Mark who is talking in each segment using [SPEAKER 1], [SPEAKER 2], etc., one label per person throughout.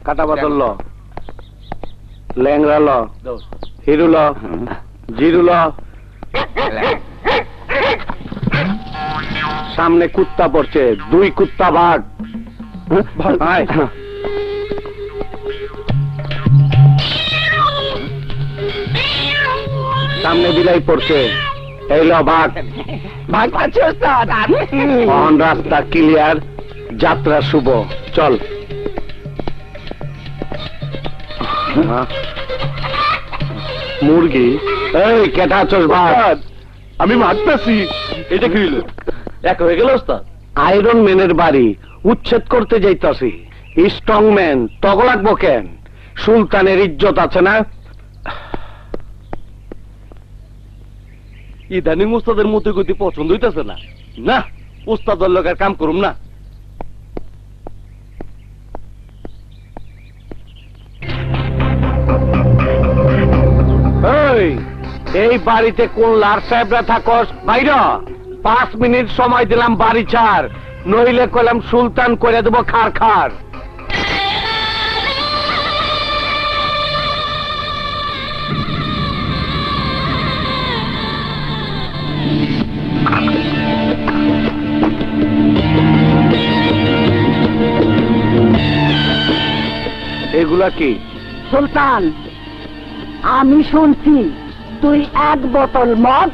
[SPEAKER 1] কাটা বাদল ল, ল্যাংরা ল, হিরু ল, জিরু ল। সামনে কুত্তা পড়ছে, 2 কুত্তা ভাগ। সামনে বিলাই পড়ছে, এই ল ভাগ। ভাগ পাচ্ছে ওস্তাদ। রাস্তা ক্লিয়ার, যাত্রা শুভ, চল। মুরগি, এই কেটা আছোস ভাগ?
[SPEAKER 2] আমি মারতেছি। এটা কি হইল? এক হয়ে গেল ওস্তাদ।
[SPEAKER 1] আয়রন ম্যানের বাড়ি উচ্ছেদ করতে যাইতাছি। স্ট্রং ম্যান তগ লাগবো কেন? সুলতানের ইজ্জত আছে না?
[SPEAKER 2] ইদানিং ওস্তাদের মধ্যে গতি পছন্দ হইতেছে না। না, ওস্তাদের লোকের কাম করুম না।
[SPEAKER 1] এই বাড়িতে কোন লার সাহেবরা থাকস? বাইরা 5 মিনিট সময় দিলাম, বাড়ি ছাড়, নইলে কইলাম সুলতান করে দেবো খার খার। এগুলা কি?
[SPEAKER 3] সুলতান, আমি শুনছি তুই 1 বোতল মদ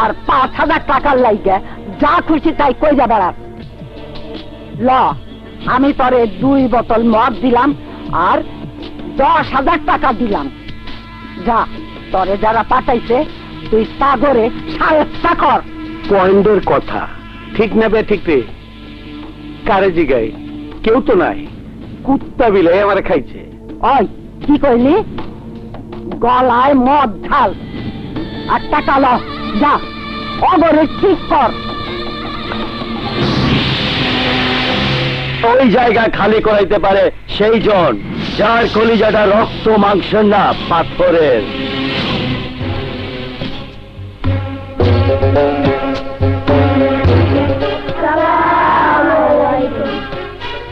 [SPEAKER 3] আর 5,000 টাকার লাইগে যা খুশি তাই কই যা বেড়াস। ল, আমি তোরে 2 বোতল মদ দিলাম আর 10,000 টাকা দিলাম। যা, তোরে যারা পাঠাইছে তুই সাগরে সায়স্তা কর।
[SPEAKER 1] পয়েন্টের কথা ঠিক না বে? ঠিক রে, কারে জিগাই? কেউ তো নাই, কুত্তা বিলে আমারে খাইছে।
[SPEAKER 3] ওই কি কইলি? গলায় মদ ঢাল আর টাকা ল, যা অগরে ঠিক কর।
[SPEAKER 1] ওই জায়গা খালি করাইতে পারে সেই জন যার কলিজাটা রক্ত মাংসের না, পাথরের।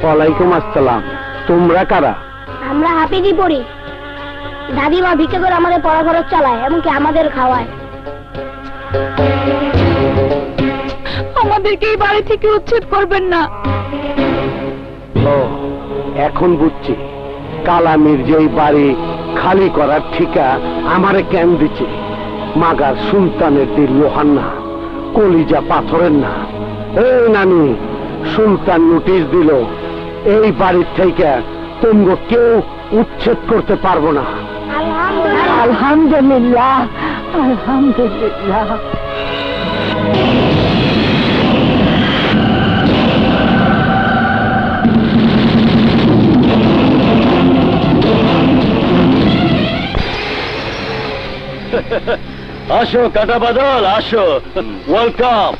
[SPEAKER 1] ওয়ালাইকুম আসসালাম। তোমরা কারা?
[SPEAKER 4] আমরা হাফিজি পড়ি। দাদিমা ভিক্ষা করে আমাদের পড়া খরচ চালায়, এমনকি আমাদের খাওয়ায়।
[SPEAKER 3] আমাদেরকে এই বাড়ি থেকে উচ্ছেদ করবেন না।
[SPEAKER 1] ও, এখন বুঝছি কালামির যেই বাড়ি খালি করার ঠিকা আমারে কেন দিচ্ছে। মাগার সুলতানের দিল লোহার না, কলিজা পাথরের না। এই নানি, সুলতান নোটিশ দিল এই বাড়ির থেকে তোমরা কেউ উচ্ছেদ করতে পারবো না।
[SPEAKER 3] আলহামদুলিল্লাহ, আলহামদুলিল্লাহ।
[SPEAKER 2] আসো কাটা বাদল, আসো। Welcome,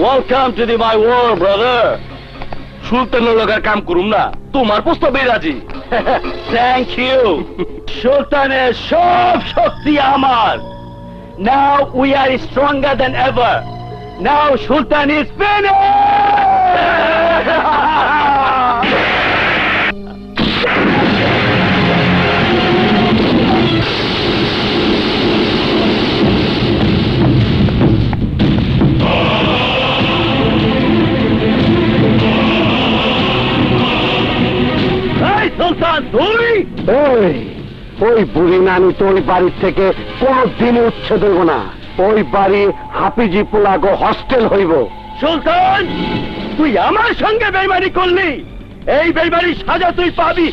[SPEAKER 2] welcome to the my world brother. সুলতানের লোকের কাম করুম না, তোমার প্রস্তাবে রাজি। Thank you. সুলতানের সব শক্তি আমার। Now we are stronger than ever. Now Sultan is Sultan তুই?
[SPEAKER 1] ওই বুড়ি নানি তো ওই বাড়ির থেকে কোনদিনই উচ্ছেদ হইব না। ওই বাড়ি হাফিজি পোলাগো হস্টেল হইব।
[SPEAKER 2] সুলতান, তুই আমার সঙ্গে বেইমানি করলি, এই বেইমানির সাজা তুই পাবি।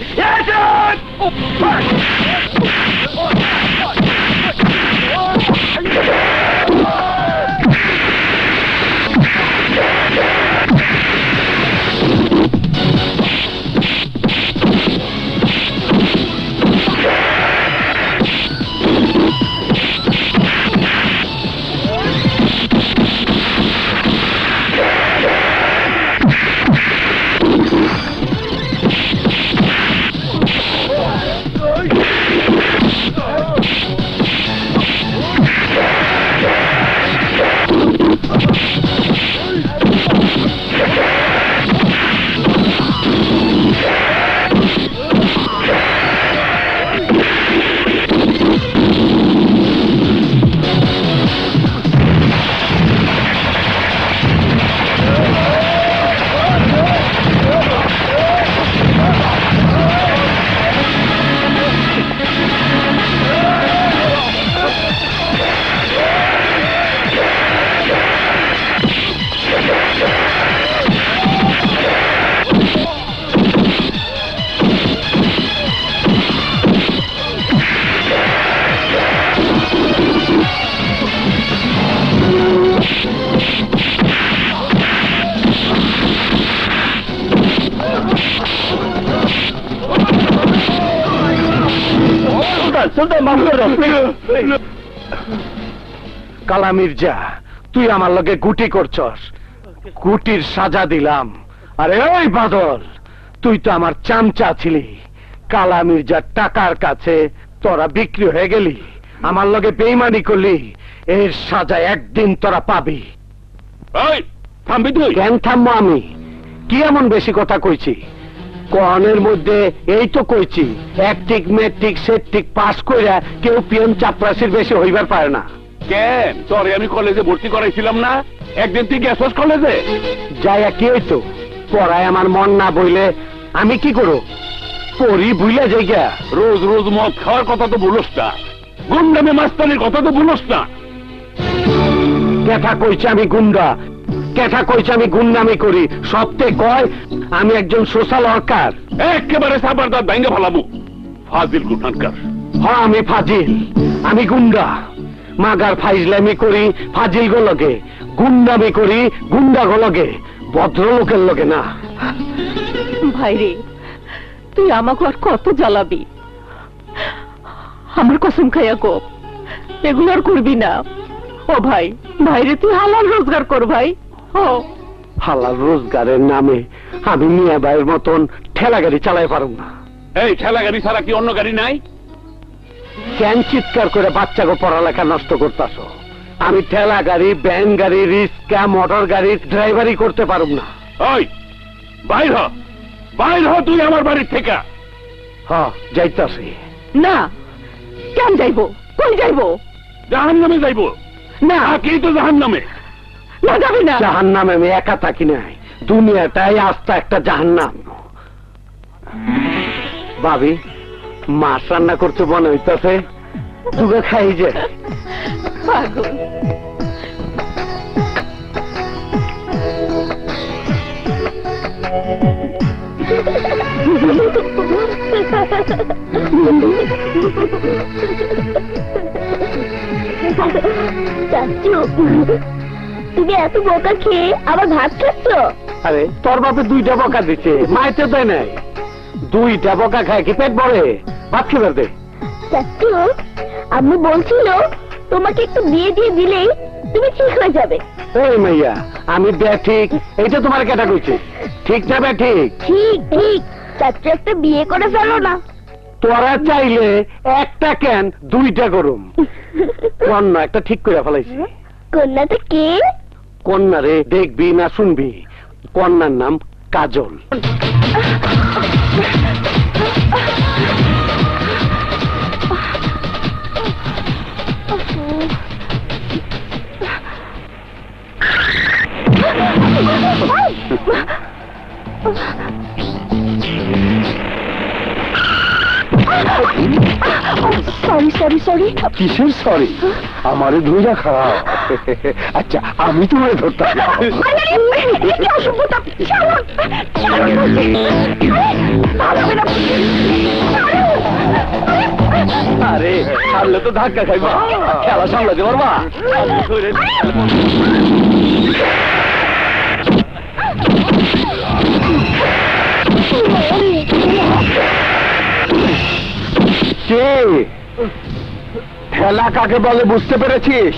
[SPEAKER 2] সুলতান মাফ করো
[SPEAKER 1] কালা মির্জা, তুই আমার লগে গুটি করছস, গুটির সাজা দিলাম। আরে ওই বাদল, তুই তো আমার চামচা ছিলি, কালা মির্জার টাকার কাছে তোরা বিক্রি হয়ে গেলি, আমার লগে বেইমানি করলি, এর সাজা একদিন তোরা পাবি।
[SPEAKER 2] থামবি তুই?
[SPEAKER 1] কেন থামবো আমি? কি এমন বেশি কথা কইছি? কনের মধ্যে এই তো কইছি, একটিক মেট্রিক সেট্রিক পাস কইরা কেউ পিয়ন চাপরাশির বেশি হইবার পারে না।
[SPEAKER 2] কেন তোরে আমি কলেজে ভর্তি করাইছিলাম না? একদিন তুই গেছস কলেজে?
[SPEAKER 1] যাইয়া কি হইতো? পড়ায় আমার মন না বইলে আমি কি করো? পড়ি ভুলে যাই গা।
[SPEAKER 2] রোজ রোজ মদ খাওয়ার কথা তো ভুলস না, গুন্ডামি মাস্তানির কথা তো ভুলস না।
[SPEAKER 1] কেঠা কইছে আমি গুন্ডা, কেঠা কইছে আমি গুন্ডামি করি, সবতে কয় আমি একজন সোশ্যাল ওয়ার্কার।
[SPEAKER 2] একেবারে সাবার দাঁত ভেঙে ফেলাবো। ফাজিল কুঠানকার।
[SPEAKER 1] হ্যাঁ আমি ফাজিল, আমি গুন্ডা। মাগার ফাইজলামি করি ফাজিল লগে, গুন্ডামি করি গুন্ডা লগে, ভদ্রলোকের লগে না।
[SPEAKER 3] ভাইরে, তুই আমাকে আর কত জ্বালাবি? আমার কসম খাইয়া কো, এগুলো আর করবি না। ও ভাই, ভাইরে তুই হালাল রোজগার কর ভাই। ও
[SPEAKER 1] হালাল রোজগারের নামে আমি মিয়া ভাইয়ের মতন ঠেলা গাড়ি চালাই পারব না।
[SPEAKER 2] এই ঠেলা গাড়ি ছাড়া কি অন্য গাড়ি নাই?
[SPEAKER 1] কেন চিৎকার করে বাচ্চাকে পড়ালেখা নষ্ট করতেছ? আমি ঠেলা গাড়ি, ভ্যান গাড়ি, রিক্সা, মোটর গাড়ির ড্রাইভারি করতে পারব না।
[SPEAKER 2] ওই বাইর হ, বাইর হ তুই আমার বাড়ির থেকে।
[SPEAKER 1] হ্যাঁ যাইতাছি।
[SPEAKER 3] না, কেন যাইবো? কই যাইবো?
[SPEAKER 2] জাহান্নামে যাইবো।
[SPEAKER 3] না,
[SPEAKER 2] কি তো জাহান্নামে?
[SPEAKER 3] না যাবি না।
[SPEAKER 1] জাহান্নামে আমি একা থাকি নাই, দুনিয়াটাই আস্তা একটা জাহান্নাম। ভাবি, মাছ রান্না করতে মনে হইতাছে, তুগে খাই যে।
[SPEAKER 3] পাগল।
[SPEAKER 4] চাচু, তুমি এত বোকা খেয়ে আবার ভাত খাচ্ছ?
[SPEAKER 1] আরে তোর বাপে দুইটা বকা দিচ্ছে, মাইতে দেয় নাই। দুইটা বকা খায় কি পেট ভরে? ভাত খেয়ে দে।
[SPEAKER 4] চাচু, আম্মু বলছিল তোমাকে একটু বিয়ে দিয়ে দিলেই তুমি ঠিক হয়ে যাবে।
[SPEAKER 1] এই মাইয়া, আমি ঠিক, এইটা তোমার কেটা কইছে? ঠিক না বে ঠিক?
[SPEAKER 4] ঠিক ঠিক, চাচু একটা বিয়ে করে ফেলো না।
[SPEAKER 1] তোরা চাইলে একটা কেন দুইটা করুম। কন্যা একটা ঠিক করে ফেলাইছি।
[SPEAKER 4] কন্যাটা কে?
[SPEAKER 1] কন্যা রে দেখবি না শুনবি? কন্যার নাম কাজল।
[SPEAKER 4] Sorry sorry sorry.
[SPEAKER 1] কিসের সরি? আমারে ধুইরা খাওয়া। আচ্ছা আমি তোমায় ধরতাম। আরে ছাড়লে তো ধাক্কা খাইবা, খেলা সামলাতে পারবা? কে? ঠেলা কাকে বলে বুঝতে পেরেছিস?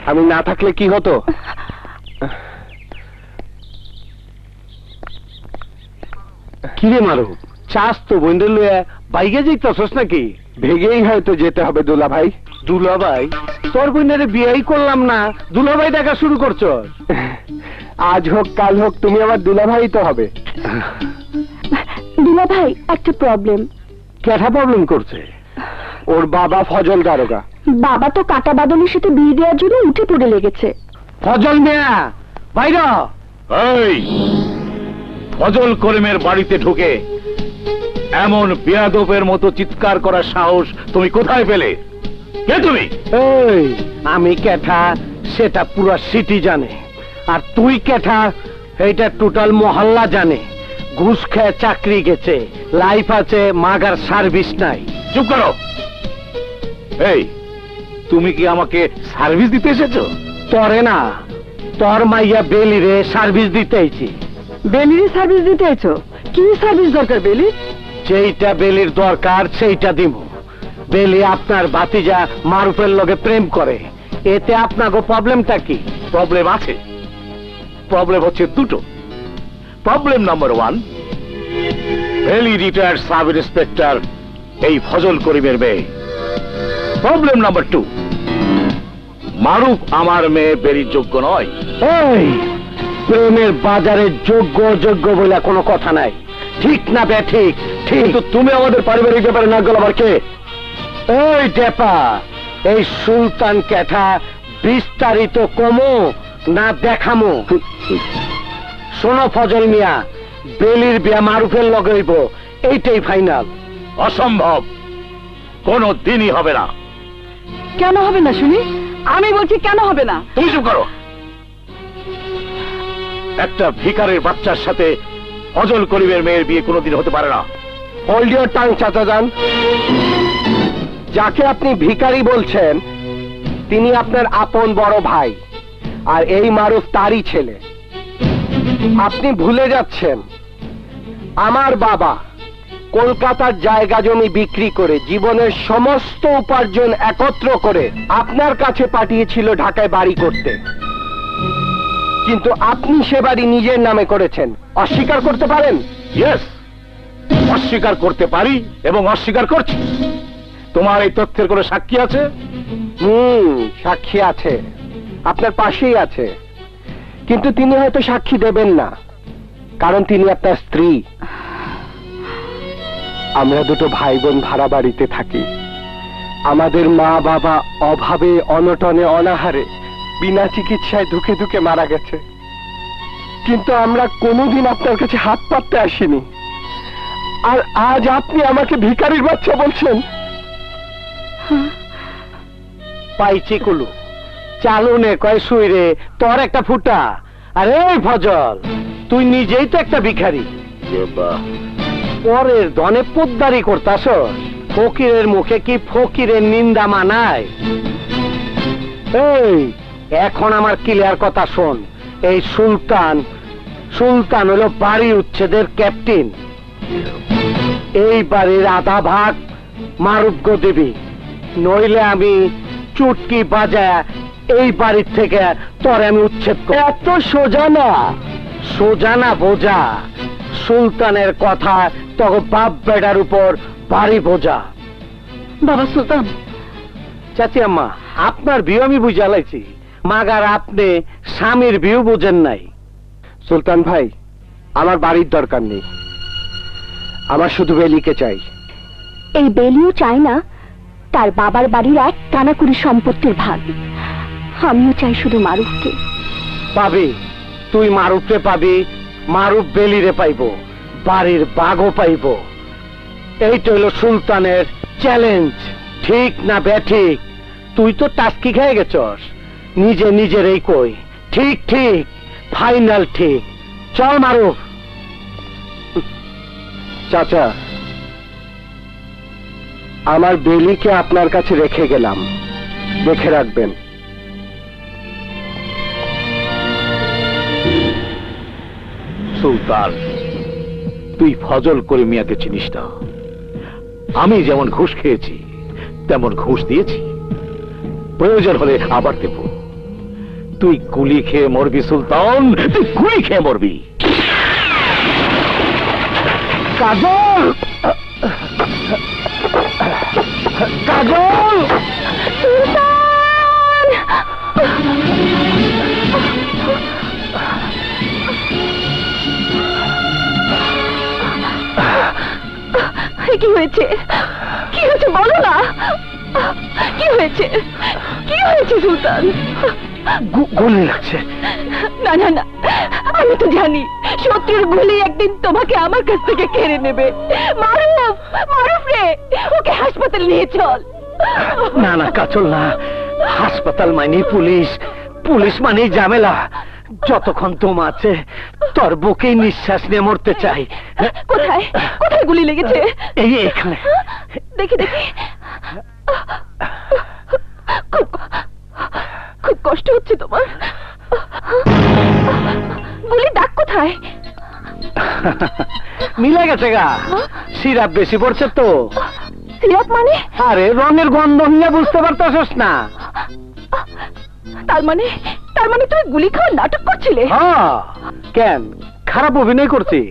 [SPEAKER 1] আমি না থাকলে কি হতো? কিরে মারু, চাষ তো বন্ধু লইয়া বাইকে যাইতেছস নাকি? ভেগেই হয়তো যেতে হবে দুলা ভাই। দুলা ভাই? তোর বোনের বিয়েই করলাম না, দুলা ভাই দেখা শুরু করছো? আজ হোক কাল হোক তুমি আমার দুলা ভাই তো হবে।
[SPEAKER 3] দুলা ভাই, একটা প্রবলেম।
[SPEAKER 1] কেটা প্রবলেম করছে? ওর বাবা ফজল দারোগা।
[SPEAKER 3] বাবা তো কাটা বাদলের সাথে বিয়ে দেওয়ার জন্য উঠে পড়ে লেগেছে।
[SPEAKER 1] ফজল মিয়া বাইরা।
[SPEAKER 2] এই ফজল করিমের বাড়িতে ঢুকে এমন বেয়াদবের মতো চিৎকার করার সাহস তুমি কোথায় পেলে? কে তুমি?
[SPEAKER 1] এই আমি কেঠা সেটা পুরো সিটি জানে, আর তুই কেঠা এইটা টোটাল মহল্লা জানে। ঘুষ খেয়ে চাকরি গেছে, লাইফ আছে, মাগার সার্ভিস নাই।
[SPEAKER 2] চুপ করো। এই তুমি কি আমাকে সার্ভিস দিতে এসেছো?
[SPEAKER 1] তরে না, তোর মাইয়া বেলিরে সার্ভিস দিতেইছি।
[SPEAKER 3] বেলির সার্ভিস দিতে এসো? কি সার্ভিস দরকার বেলির?
[SPEAKER 1] যেইটা বেলির দরকার সেইটা দিব। বেলি আপনার ভাতিজা মারুফের লগে প্রেম করে, এতে আপনাকে প্রবলেমটা কি?
[SPEAKER 2] প্রবলেম আছে। প্রবলেম হচ্ছে দুটো। প্রবলেম নাম্বার 1, ভেলি রিটায়ার্ড সাব ইন্সপেক্টর এই ফজল করিমের মেয়ে। প্রবলেম নাম্বার 2, মারুফ আমার মেয়ে বেরির যোগ্য নয়।
[SPEAKER 1] এই প্রেমের বাজারে যোগ্য অযোগ্য বলে কোনো কথা নাই, ঠিক না বে? ঠিক ঠিক।
[SPEAKER 2] কিন্তু তুমি আমাদের পারিবারিক ব্যাপারে নাক গলাবার কে?
[SPEAKER 1] এই ডেপা, এই সুলতান কেঠা বিস্তারিত কমো না দেখামো? শোনো ফজল মিয়া, বেলির বিয়া মারুফের লগে হইব, এইটাই ফাইনাল।
[SPEAKER 2] অসম্ভব, কোনো দিনই হবে না।
[SPEAKER 3] কেন হবে না শুনি? আমি বলছি কেন হবে না?
[SPEAKER 2] তুমি চুপ করো। একটা ভিখারির বাচ্চার সাথে ফজল করিমের মেয়ের বিয়ে কোনোদিন হতে পারে না।
[SPEAKER 1] হোল্ড ইওর টাং চাচা যান। যাকে আপনি ভিখারি বলছেন তিনি আপনার আপন বড় ভাই, আর এই মারুফ তারই ছেলে। আপনি ভুলে যাচ্ছেন আমার বাবা কলকাতার জায়গা জমি বিক্রি করে জীবনের সমস্ত উপার্জন একত্র করে আপনার কাছে পাঠিয়েছিল ঢাকায় বাড়ি করতে, কিন্তু আপনি সে বাড়ি নিজের নামে করেছেন। অস্বীকার করতে পারেন?
[SPEAKER 2] ইয়েস, অস্বীকার করতে পারি এবং অস্বীকার করছি। তোমার এই তথ্যের কোনো সাক্ষী আছে?
[SPEAKER 1] সাক্ষী আছে, আপনার পাশেই আছে, কিন্তু তিনি হয়তো সাক্ষী দেবেন না, কারণ তিনি আপনার স্ত্রী। আমরা দুটো ভাই বোন ভাড়া বাড়িতে থাকি। আমাদের মা বাবা অভাবে অনটনে অনাহারে বিনা চিকিৎসায় ধুকে ধুকে মারা গেছে, কিন্তু আমরা কোনোদিন আপনার কাছে হাত পাততে আসিনি। আর আজ আপনি আমাকে ভিখারির বাচ্চা বলছেন? পাইছি কুলু, চালুনে কয় শুই রে তোর একটা ফুটা। আরে ফজল, তুই নিজেই তো একটা ভিখারি। পরের ধনে পোদ্দারি করতাস, ফকিরের মুখে কি ফকিরের নিন্দা মানায়? এই এখন আমার ক্লিয়ার কথা শোন, এই সুলতান হলো বাড়ি উচ্ছেদের ক্যাপ্টেন। এই বাড়ির আধা ভাগ মারুফ গো দেবী, নইলে আমি চুটকি বাজায় এই বাড়ির থেকে তোরে আমি উচ্ছেদ করি। এত সোজা না বোঝা। সুলতানের কথা তখন বাপ বেটার উপর ভারী বোঝা।
[SPEAKER 3] বাবা সুলতান।
[SPEAKER 1] চাচি আম্মা, আপনার বিয়ে আমি বুঝালাইছি, মাগার আপনি স্বামীর বিয়ে বুঝেন নাই। সুলতান ভাই, আমার বাড়ির দরকার নেই, আমার শুধু বেলিকে চাই।
[SPEAKER 3] এই বেলিও চাই না তার বাবার বাড়ির এক কানাকুড়ি সম্পত্তির ভাগ। আমিও চাই শুধু মারুফকে।
[SPEAKER 1] পাবি, তুই মারুফকে পাবি, মারুফ বেলিরে পাইব, বাড়ির বাঘও পাইব। এইটা হইল সুলতানের চ্যালেঞ্জ। ঠিক না বেঠিক? তুই তো টাস্কি খেয়ে গেছস, নিজের এই কই। ঠিক ঠিক, ফাইনাল ঠিক। চল মারুফ। চাচা, আমার বেলিকে আপনার কাছে রেখে গেলাম, দেখে রাখবেন।
[SPEAKER 2] সুলতান, তুই ফজল করিম মিয়াকে চিনিস না। আমি যেমন ঘুষ খেয়েছি
[SPEAKER 1] তেমন ঘুষ দিয়েছি, প্রয়োজন হলে আবার দেব। তুই গুলি খেয়ে মরবি সুলতান, তুই গুলি খেয়ে মরবি। কাজল, কাজল,
[SPEAKER 3] কি হয়েছে? কি হয়েছে বলো না, কি হয়েছে? কি হয়েছে সুলতান?
[SPEAKER 1] গুলি লাগছে।
[SPEAKER 3] না না না, আমি তো জানি শত্রুর গুলি একদিন তোমাকে আমার কাছ থেকে কেড়ে নেবে। মারুফ, মারুফ রে, ওকে হাসপাতালে নিয়ে চল।
[SPEAKER 1] না না কাজল না, হাসপাতাল মানে পুলিশ, পুলিশ মানেই ঝামেলা। যতক্ষণ দম আছে তোর বুকেই নিঃশ্বাস নিয়ে মরতে চাই।
[SPEAKER 3] কোথায় কোথায় গুলি লেগেছে?
[SPEAKER 1] এই এখানে।
[SPEAKER 3] দেখি দেখি। খুব খুব কষ্ট হচ্ছে তোমার। গুলি দাগ কোথায়?
[SPEAKER 1] মিলে গেছে গা, সিরাপ বেশি পড়ছে তো।
[SPEAKER 3] সিরাপ মানে?
[SPEAKER 1] আরে রঙের গন্ধ নিয়ে বুঝতে পারতেছস না?
[SPEAKER 3] তার মানে তুমি গুলি খাওয়ার নাটক করছিলে?
[SPEAKER 1] হ্যাঁ, কেন খারাপ অভিনয় করছি?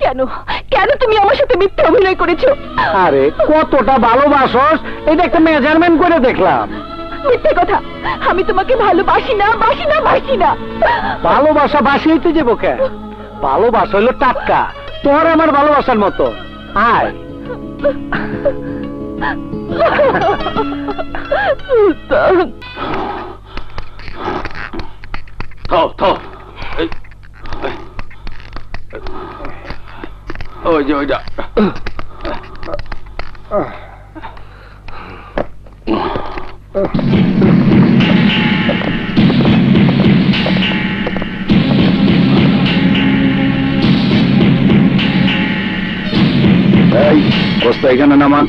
[SPEAKER 3] কেন কেন তুমি আমার সাথে মিথ্যে অভিনয় করেছো?
[SPEAKER 1] আরে কতটা ভালোবাসস এটা একটা মেজারমেন্ট করে দেখলাম।
[SPEAKER 3] মিথ্যে কথা, আমি তোমাকে ভালোবাসি না, বাসি না, বাসি না।
[SPEAKER 1] ভালোবাসা বাসিয়েতে যাবো কেন? ভালোবাসা হলো টাটকা, তোর আমার ভালোবাসার মতো। আয়
[SPEAKER 2] ওই যে ওইটা বস্তা এখানে নামান।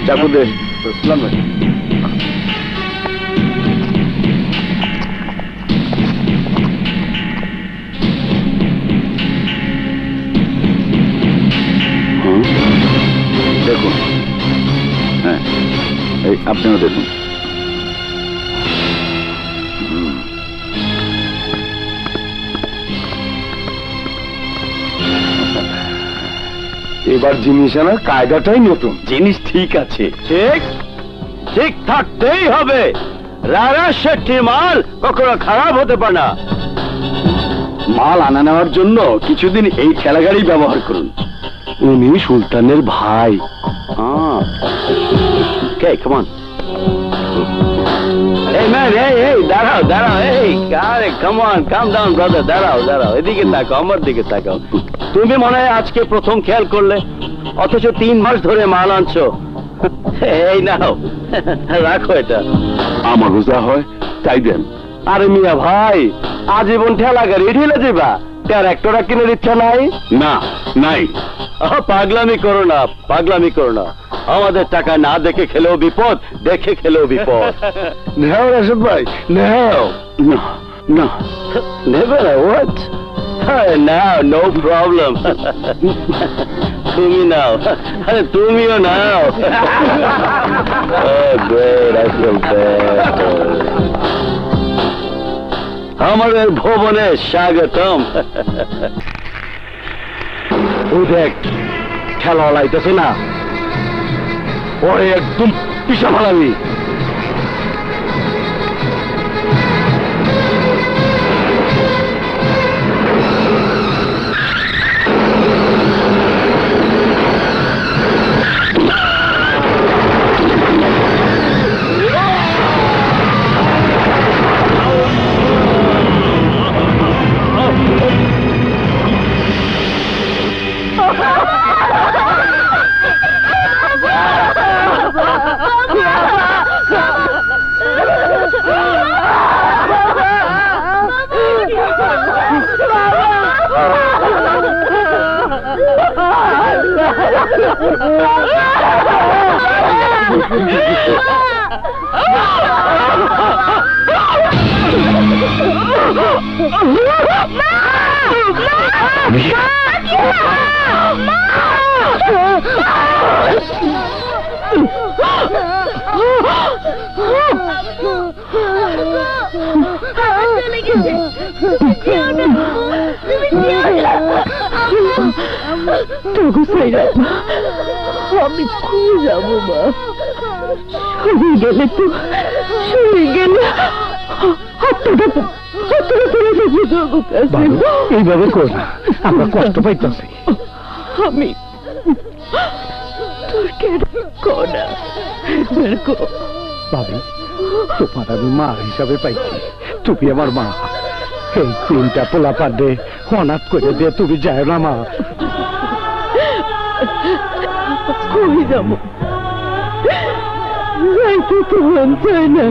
[SPEAKER 2] চাকু দে। দেখুন, হ্যাঁ এই আপনিও দেখুন। এবার জিনিস আনার কায়দাটাই নতুন। জিনিস ঠিক আছে, ঠিক ঠিক থাকতেই হবে। রারা শেট্টির মাল কখনো খারাপ হতে পারে না। মাল আনা নেওয়ার জন্য কিছুদিন এই ঠেলাগাড়ি ব্যবহার করুন। উনি সুলতানের ভাই। Okay, come on. Hey man, hey, দাঁড়াও দাঁড়াও, এই আরে come on, calm down brother, দাঁড়াও দাঁড়াও, এদিকে তাকাও, আমার দিকে তাকাও। তুমি মনে হয় আজকে প্রথম খেয়াল করলে, অথচ 3 মাস ধরে মাল আনছো। এই নাও, রাখো এটা। আমার যা হয় তাই দেন। আরে মিয়া ভাই, আজীবন ঠেলা গাড়ি ঠেলে যাবা, ট্রাক্টর কিনার ইচ্ছা নাই? না নাই। পাগলামি করো না, পাগলামি করো না। আমাদের টাকা না দেখে খেলেও বিপদ, দেখে খেলেও বিপদ। নেও রাশেদ ভাই, নেও। না না, নেবে না? হোয়াট? নাও, নো প্রবলেম। তুমি নাও, আরে তুমিও নাও। আমাদের ভবনে স্বাগতম। ওই দেখ, খেলা লাইতেছে না, ওরে একদম পিছা ফালাবি।
[SPEAKER 4] চলে গেছে। তুমি যেও না, তুমি যেও না।
[SPEAKER 3] তোকে সাইরা আমি খুঁজে যাবো মা। শুয়ে গেলে তো শুয়ে গেলে
[SPEAKER 1] এইভাবে কর না, আমরা কষ্ট পাইতেছি।
[SPEAKER 3] আমি তোর কেন কোনা
[SPEAKER 1] ভাবি, তোমার আমি মা হিসাবে পাইছি, তুমি আমার মা। এই তিনটা পোলা পাডে অনাথ করে দিয়ে তুমি যায় না মা।
[SPEAKER 3] কই যাবো, যাইতে তো মন চায় না।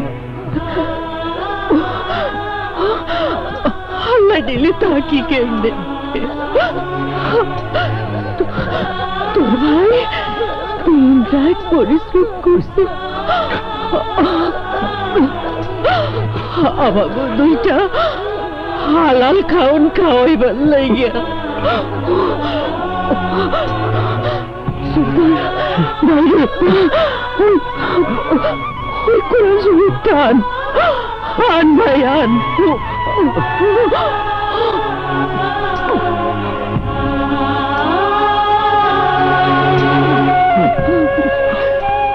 [SPEAKER 3] আল্লাহ দিলে তাকি কেমনে। তোর ভাই দিন রাত পরিশ্রম করছে আমাকে দুইটা হালাল খাওন খাওয়াইবার লাগিয়া। ওই কোরআন শরীফ টান, আন ভাই আন।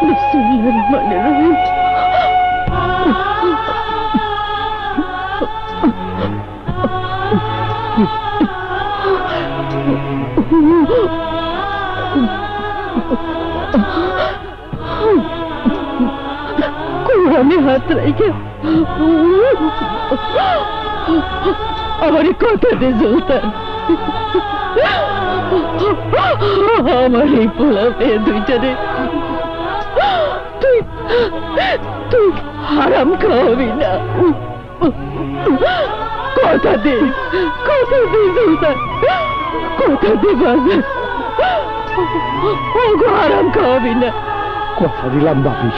[SPEAKER 3] বিসমিল্লাহির কোরআনে হাত রেখে আমার কথা দে সুলতান, আমার এই পোলা মেয়ে দুইটারে তুই তুই হারাম খাওয়াবি না। কথা দে সুলতান, কথা দে বাজার, হারাম খাওয়াবি না।
[SPEAKER 1] কথা দিলাম বাবি,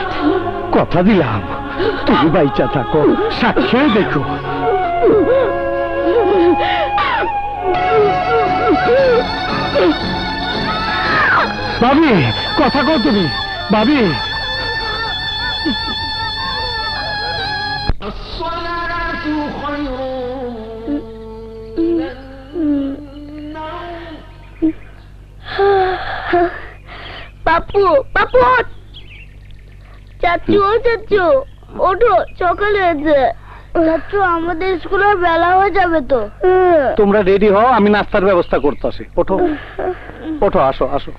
[SPEAKER 1] কথা দিলাম। তুমি বাইচা থাকো, সাক্ষী দেখো। ভাবি কথা কও তুমি, ভাবি।
[SPEAKER 4] পাপু পাপু, চাচু ও চাচু ওঠো, সকাল হয়েছে। চাচু আমাদের স্কুলের বেলা হয়ে যাবে তো।
[SPEAKER 1] তোমরা রেডি হও, আমি নাস্তার ব্যবস্থা করতেছি। ওঠো ওঠো, আসো আসো।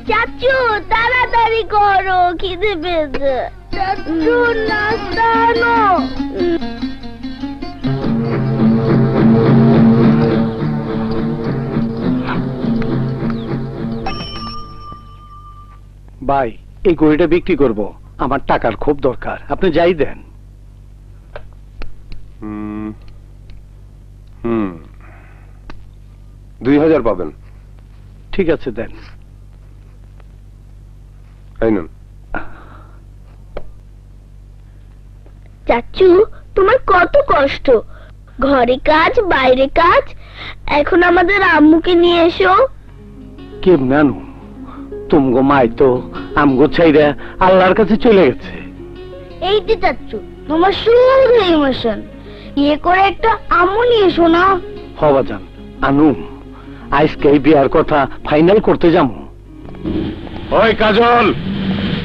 [SPEAKER 4] চাচু তাড়াতাড়ি করো, খিদে পেয়েছে। চাচু নাস্তা আনো।
[SPEAKER 1] ভাই, এই গড়িটা বিক্রি করব, আমার টাকার খুব দরকার, আপনি যাই দেন।
[SPEAKER 5] 2000 পাবেন।
[SPEAKER 1] ঠিক আছে দেন।
[SPEAKER 5] এই নিন।
[SPEAKER 4] চাচু তোমার কত কষ্ট, ঘরে কাজ বাইরে কাজ, এখন আমাদের আম্মুকে নিয়ে এসো।
[SPEAKER 1] কেমনে আনু? তুমগো মাই তো আমগো ছাইরা আল্লাহর কাছে চলে গেছে।
[SPEAKER 4] এই যে চাচু তোমার শুধু ইমোশন, ইয়ে করে একটা আম্মু নিয়ে এসো না।
[SPEAKER 1] হবা যান আনু, আজকে এই বিয়ার কথা ফাইনাল করতে যাবো।
[SPEAKER 2] ওই কাজল,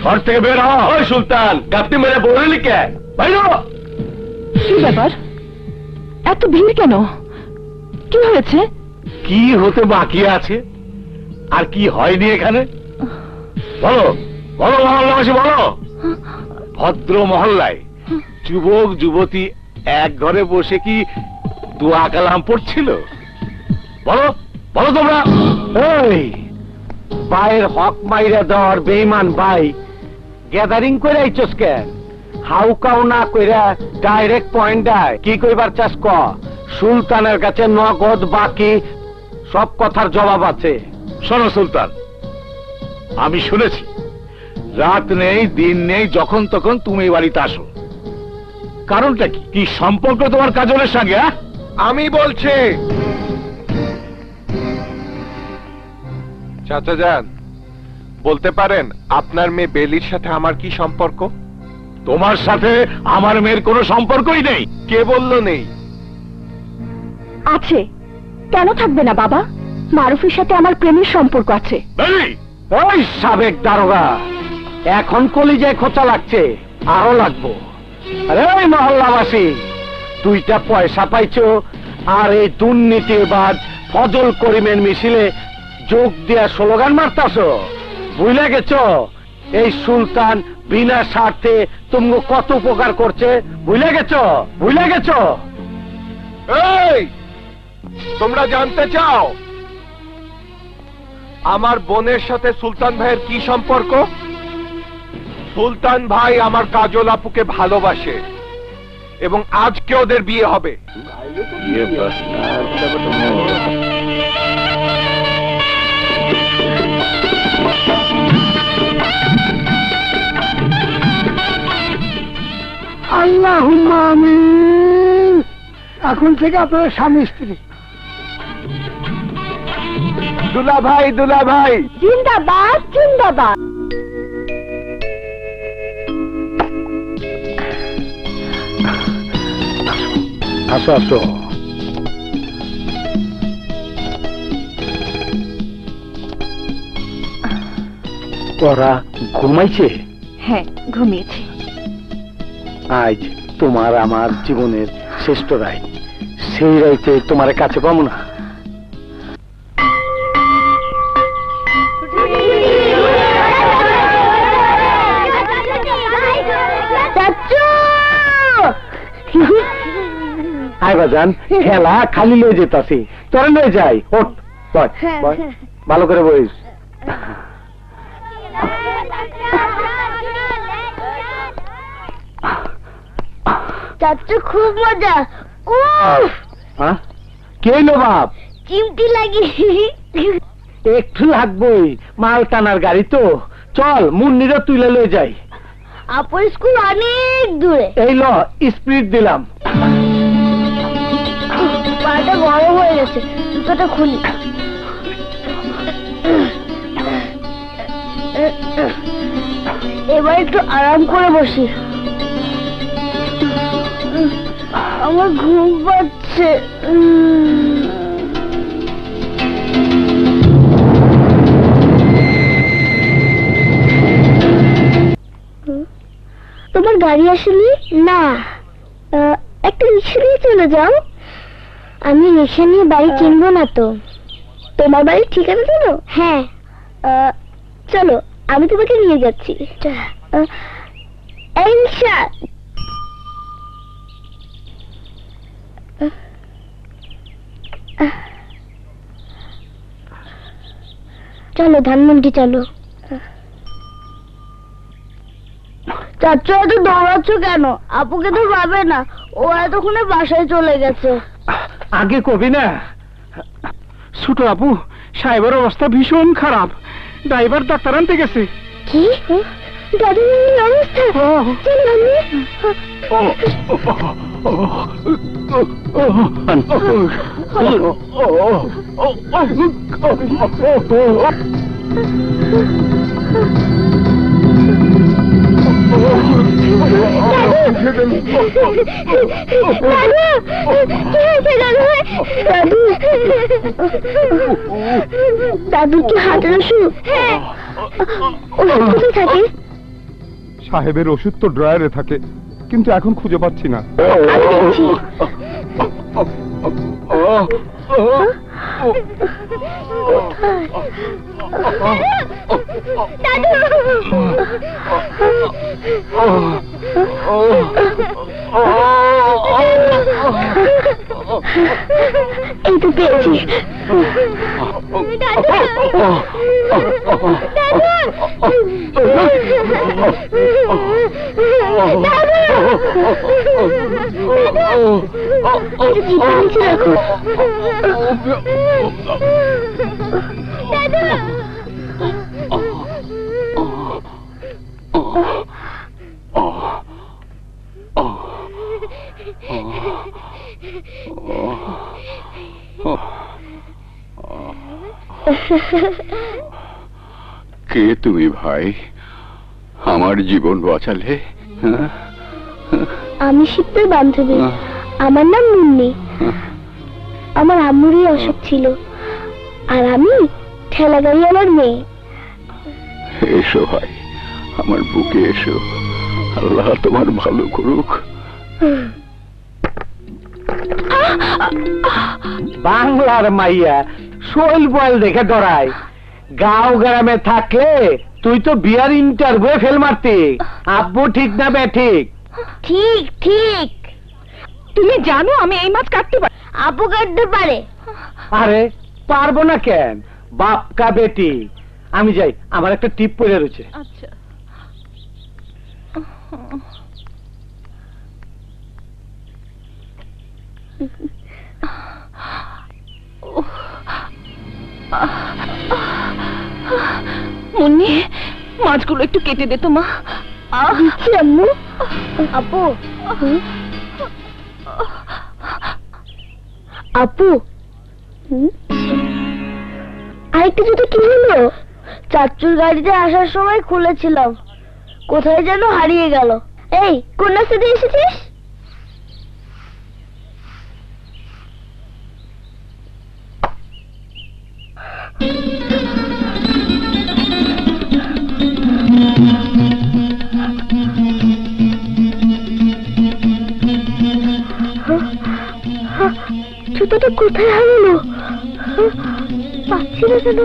[SPEAKER 2] ঘর থেকে বের হ। ওই সুলতান, গাপটি মেরে বললি কে? বাইরে হ।
[SPEAKER 3] কি ব্যাপার, এত ভিড় কেন? কি হয়েছে?
[SPEAKER 2] কি হতে বাকি আছে আর কি হয়নি এখানে? বলো বলো মহল্লাবাসী বলো। ভদ্র মহল্লায় যুবক যুবতী এক ঘরে বসে কি দোয়া কালাম পড়ছিল? বলো বলো তোমরা।
[SPEAKER 1] এই ভাইয়ের হক মাইরা দেওয়ার বেঈমান ভাই গ্যাদারিং করে আইছস কেন? হাউকাও না কইরা ডাইরেক্ট পয়েন্ট কি কইবার চাস ক? সুলতানের কাছে নগদ বাকি সব কথার জবাব আছে।
[SPEAKER 2] শোনো সুলতান, আমি শুনেছি রাত নেই দিন নেই যখন তখন তুমি এই বাড়িতে আসো। কারণটা কি? কি সম্পর্ক তোমার কাজলের সঙ্গে?
[SPEAKER 5] আমি বলছি চাচা যান, বলতে পারেন আপনার মেয়ে বেলির সাথে আমার কি সম্পর্ক?
[SPEAKER 2] তোমার সাথে আমার মেয়ের কোনো সম্পর্কই নেই।
[SPEAKER 5] কে বলল নেই?
[SPEAKER 3] আছে, কেন থাকবে না বাবা? মারুফের সাথে আমার প্রেমের সম্পর্ক আছে।
[SPEAKER 1] ওই সাবেক দারোগা, এখন কলিজায় খোঁচা লাগছে, আরো লাগবো। আরে ওই মহল্লাবাসী, 2টা পয়সা পাইছো আর এই দুর্নীতিবাজ ফজল করিমের মিছিলে যোগ দিয়া স্লোগান মারতাছো। বুঝলে গেছো এই সুলতান বিনা স্বার্থে তুমি কত উপকার করছে? বুঝলে গেছো? বুঝলে গেছো?
[SPEAKER 5] এই, তোমরা জানতে চাও আমার বোনের সাথে সুলতান ভাইয়ের কি সম্পর্ক? সুলতান ভাই আমার কাজল আপুকে ভালোবাসে এবং আজকে ওদের বিয়ে হবে।
[SPEAKER 1] আল্লাহুম্মা আমিন। এখন থেকে আপনারা স্বামী স্ত্রী।
[SPEAKER 5] দুলা ভাই
[SPEAKER 3] জিন্দাবাদ, জিন্দাবাদ।
[SPEAKER 1] আসো আসো। ওরা ঘুমাইছে?
[SPEAKER 3] হ্যাঁ, ঘুমিয়েছি।
[SPEAKER 1] আজ তোমার আমার জীবনের শ্রেষ্ঠ রায়, সেই রাইতে তোমার কাছে পাবো না। আয় বাজান, খেলা খালি লয়ে যেতাছি, তোরা লয়ে যাই। ওঠ, বয় বয়, ভালো করে বইস।
[SPEAKER 4] চাচু খুব মজা।
[SPEAKER 1] কে হইলো বাপ?
[SPEAKER 4] চিমটি লাগি।
[SPEAKER 1] একটু লাগবই, মাল টানার গাড়ি তো। চল মুন্নিরা তুলে লয়ে যাই।
[SPEAKER 4] আপুর স্কুল অনেক দূরে।
[SPEAKER 1] এই ল, স্পিড দিলাম।
[SPEAKER 4] পাটা বড় হয়ে গেছে, জুতোটা খুলি। এবার একটু আরাম করে বসি। আমার ঘুম পাচ্ছে। তোমার গাড়ি আসেনি? না, একটা রিক্সা নিয়ে চলে যাও। আমি রিক্সা নিয়ে বাড়ি চিনবো না তো। তোমার বাড়ির ঠিকানা জানো? হ্যাঁ, চলো আমি তোমাকে নিয়ে যাচ্ছি। এই রিক্সা, চলো ধানমন্ডি চলো। চাচু এত দৌড়াচ্ছ কেন? আপুকে তো পাবে না, ও এতক্ষণে বাসায় চলে গেছে।
[SPEAKER 1] আগে কবি না। ছোট আপু, সাহেবের অবস্থা ভীষণ খারাপ, ড্রাইভার ডাক্তার আনতে গেছে।
[SPEAKER 4] কি দাদুর অবস্থা? চলো দাদু কি হাতের অসুখ? কোথায় থাকে?
[SPEAKER 5] সাহেবের ওষুধ তো ড্রয়ারে থাকে, কিন্তু এখন খুঁজে পাচ্ছি না।
[SPEAKER 4] এই তো পেয়েছি।
[SPEAKER 6] কে তুমি ভাই? আমার জীবন বাঁচালে।
[SPEAKER 4] আমি শিপ্রের বান্ধবী, আমার নাম মুন্নি। আমার আম্মুরই অসুখ ছিল, আর আমি ঠেলা গাড়ি আমার মেয়ে।
[SPEAKER 6] এসো ভাই, আমার বুকে এসো, আল্লাহ তোমার ভালো করুক।
[SPEAKER 1] বাংলার মাইয়া শৈল বয়েল দেখে ডরায়, গাঁও গ্রামে থাকলে তুই তো বিয়ার ইন্টারভিউ ফেল মারতি। আব্বু ঠিক না বে ঠিক?
[SPEAKER 4] ঠিক ঠিক।
[SPEAKER 3] তুমি জানো আমি এই মাছ কাটতে পারি?
[SPEAKER 4] আপু কাটতে পারে।
[SPEAKER 1] আরে পারবো না কেন, বাপ কা বেটি। আমি যাই, আমার একটা টিপ পড়ে রয়েছে।
[SPEAKER 3] আচ্ছা। মুন্নি, মাছগুলো একটু কেটে দে তো মা।
[SPEAKER 4] দিচ্ছি আম্মু। আপু, আপু, আরেকটা জুতো কি হলো? চাচুর গাড়িতে আসার সময় খুলেছিলাম, কোথায় যেন হারিয়ে গেল। এই কোন রাস্তা দিয়ে এসেছিস? জুতোটা কোথায় হারালো? পাচ্ছি না কেন।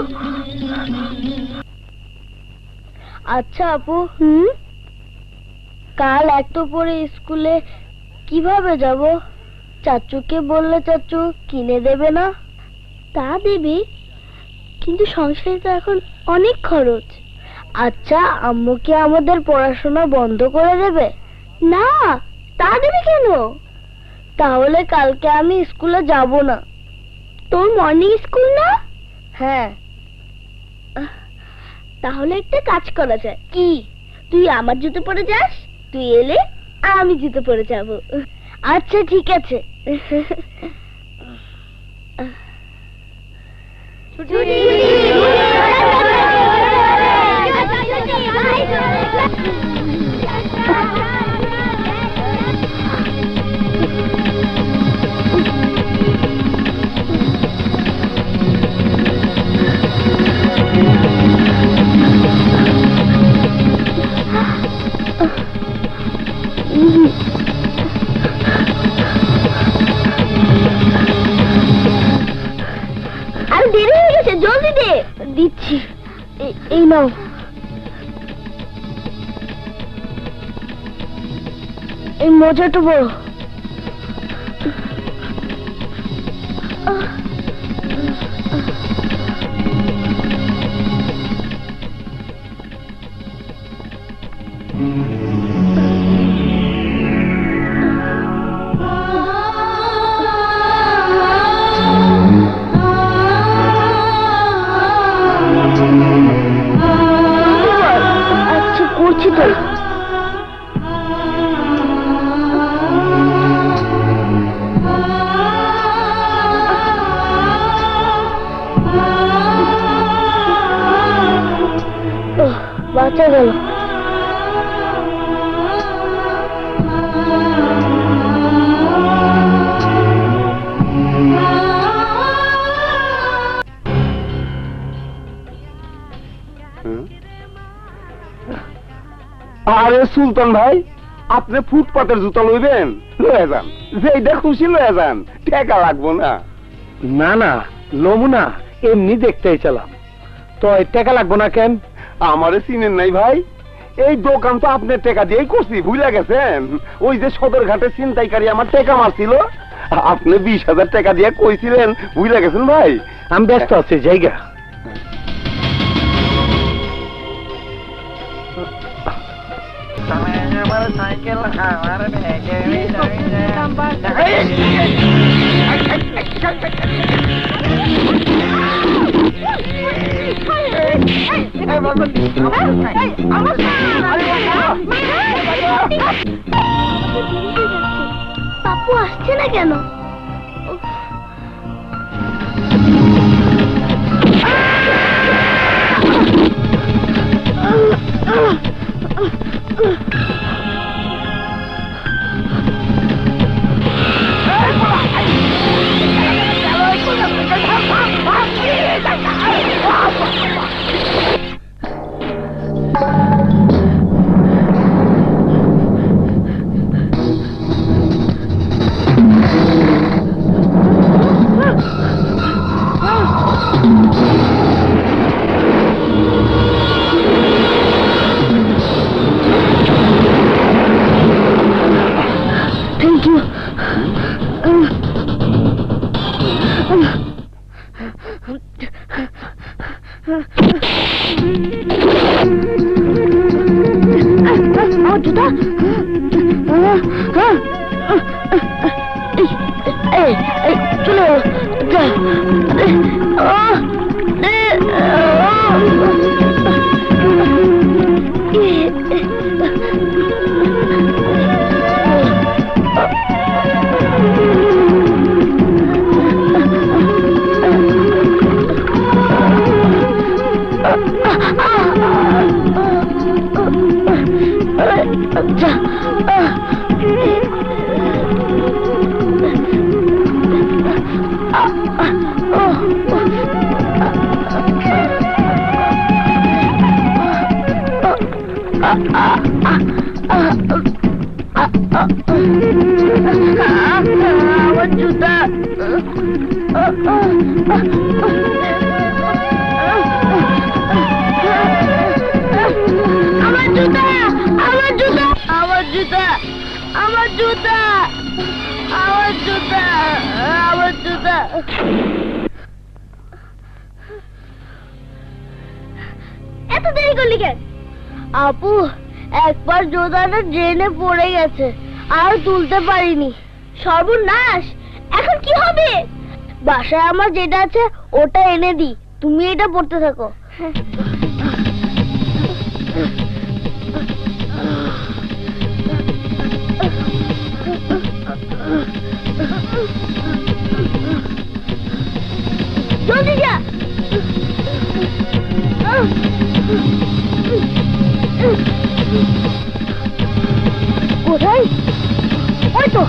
[SPEAKER 4] আচ্ছা আপু, কাল এত পরে স্কুলে কিভাবে যাব? চাচুকে বললে চাচু কিনে দেবে না? তা দেবে, কিন্তু সংসারে তো এখন অনেক খরচ। আচ্ছা আম্মু কি আমাদের পড়াশোনা বন্ধ করে দেবে? না, তা দেবে কেন? তাহলে কালকে আমি স্কুলে যাব না। তোর মর্নিং স্কুল না? হ্যাঁ। তাহলে একটা কাজ করা যায়। কি? তুই আমার জুতো পরে যাস, তুই এলে আমি জুতো পরে যাব। আচ্ছা ঠিক আছে। আর দেরি হয়ে গেছে, জলদি দে। দিচ্ছি, এই নাও। এই মোজাটা বড়। আচ্ছা করছি তো। বাঁচা গেল।
[SPEAKER 1] আরে সুলতান ভাই, আপনি ফুটপাতের জুতা লইবেন? লয়ে যান, যেইটা খুশি লয়ে যান, টাকা লাগবো না। না না, লমু না, এমনি দেখতেই চালাম। তো টাকা লাগবো না কেন? আমারে চিনেন নাই ভাই? এই দোকান তো আপনার টাকা দিয়েই করছি, ভুলে গেছেন? ওই যে সদরঘাটে ছিনতাইকারী আমার টাকা মারছিল, আপনি 20,000 টাকা দিয়ে কইছিলেন, ভুলে গেছেন ভাই? আমি ব্যস্ত আছি, জায়গা।
[SPEAKER 4] পাপ্পু আসছে না কেন? আমার জুতা চলো আমার জুতা আমার জুতা আমার জুতা আমার জুতা আমার জুতা আমার জুতা আমার জুতা এত দেরি করলি কেন? আপু একবার জুতাটা ড্রেনে পড়ে গেছে আর তুলতে পারিনি। সর্বনাশ, এখন কি হবে? বাসায় আমার যেটা আছে ওটা এনে দি, তুমি এটা পড়তে থাকো। জলদি যা। কোথায়? ওই তো,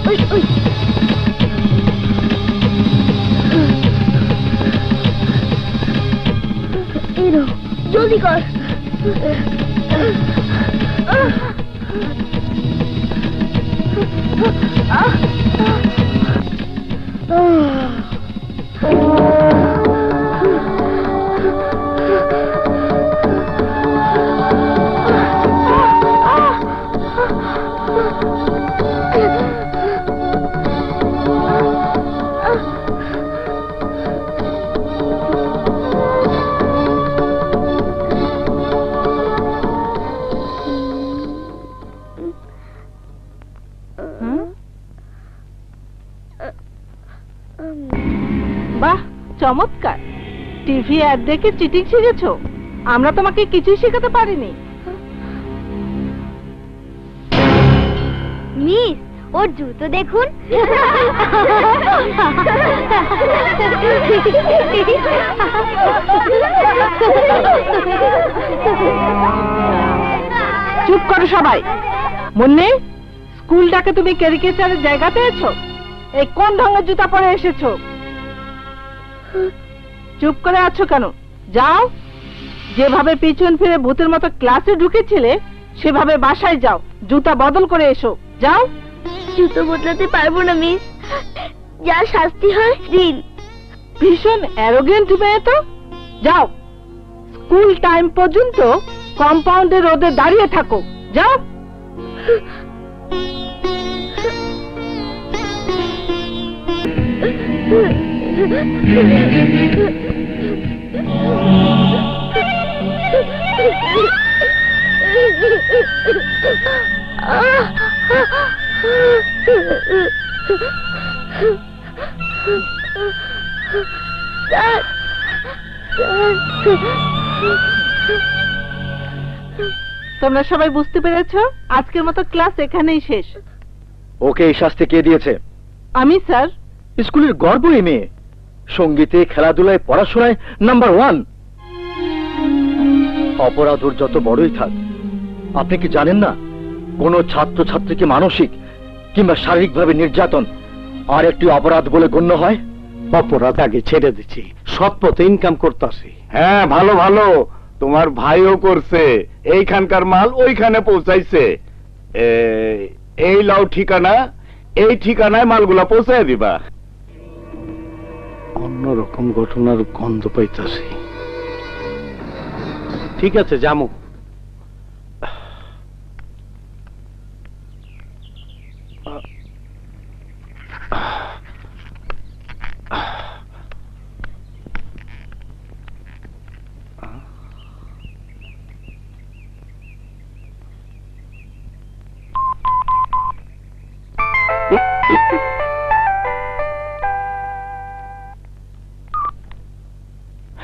[SPEAKER 4] ওই ওই। এনো, জলদি কর।
[SPEAKER 3] বাহ, চমৎকার। টিভি অ্যাড দেখে চিটিং শিখেছো? আমরা তোমাকে কিছুই শেখাতে পারিনি।
[SPEAKER 4] মিস, ওর জুতো দেখুন।
[SPEAKER 3] চুপ করো সবাই। মুন্নি, স্কুলটাকে তুমি ক্যারিকেচারের জায়গা পেয়েছো? এই কোন ঢঙ্গের জুতা পরে এসেছো? চুপ করে আছো কেন? যাও, যেভাবে পিছন ফিরে ভূতের মতো ক্লাসে ঢুকেছিলে সেভাবে বাসায় যাও, জুতা বদল করে এসো। যাও।
[SPEAKER 4] জুতো বদলাতে পারবো না মিস, যা শাস্তি হয় দিন।
[SPEAKER 3] ভীষণ অ্যারোগেন্ট মেয়ে তো। যাও, স্কুল টাইম পর্যন্ত কম্পাউন্ডে রোদে দাঁড়িয়ে থাকো। যাও। তোমরা সবাই বুঝতে পেরেছো? আজকের মতো ক্লাস এখানেই শেষ।
[SPEAKER 2] ওকে এই শাস্তি কে দিয়েছে?
[SPEAKER 3] আমি স্যার।
[SPEAKER 2] স্কুলের গর্ব এই মেয়ে, সঙ্গীতে, খেলাধুলায়, পড়াশোনায় নাম্বার 1। অপরাধ ওর যত বড়ই থাক, আপনি কি জানেন না কোন ছাত্র ছাত্রীকে মানসিক কিংবা শারীরিকভাবে নির্যাতন আর একটি অপরাধ বলে গণ্য হয়?
[SPEAKER 1] অপরাধ আগে ছেড়ে দিচ্ছি, সৎ পথে ইনকাম করতেছি।
[SPEAKER 5] হ্যাঁ, ভালো ভালো, তোমার ভাইও করছে, এইখানকার মাল ওইখানে পৌঁছাইছে। এই লাও ঠিকানা, এই ঠিকানায় মালগুলা পৌঁছায় দিবা।
[SPEAKER 1] অন্যরকম ঘটনার গন্ধ পাইতেছি। ঠিক আছে, যামু।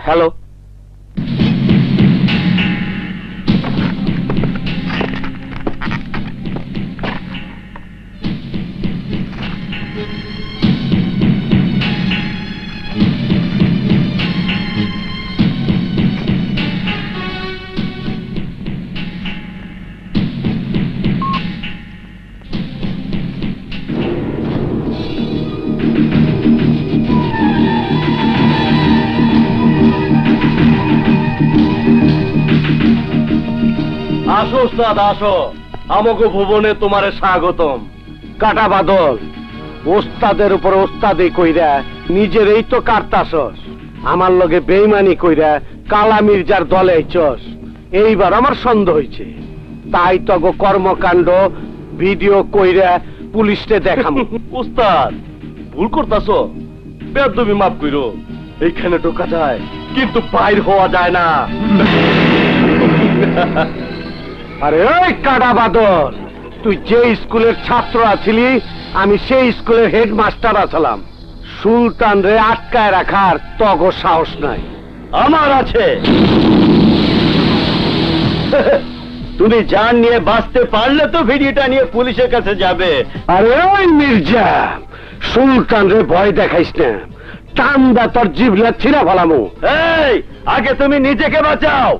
[SPEAKER 2] হ্যালো। আসো উস্তাদ, আসো, আমাকে ভুবনে তোমারে স্বাগতম।
[SPEAKER 1] কাটা বাদল, ওস্তাদের উপর ওস্তাদি কইরা নিজেরই তো কাটতাছস, আমার লগে বেইমানি কইরা কালা মির্জার দলে আইছস। এইবার আমার সন্দেহ হইছে, তাই তো গো কর্মকাণ্ড ভিডিও কইরা পুলিশে দেখাম।
[SPEAKER 2] উস্তাদ ভুল করতাছো, বেয়াদবি মাফ কইরো। এইখানে ঢোকা যায় কিন্তু বাইর হওয়া যায় না।
[SPEAKER 1] আরে ওই কাটা বাদল, তুই যে স্কুলের ছাত্র আছিলি আমি সেই স্কুলের হেডমাস্টার আছিলাম। সুলতান রে আটকায় রাখার তগো সাহস নাই।
[SPEAKER 2] আমার আছে। তুমি জান নিয়ে বাঁচতে পারলে তো ভিডিওটা নিয়ে পুলিশের কাছে যাবে।
[SPEAKER 1] আরে ওই মির্জা, সুলতান রে ভয় দেখাইস না, টান্দা তোর জিভলা ছিঁড়া ফেলামু।
[SPEAKER 2] এই, আগে তুমি নিজেকে বাঁচাও।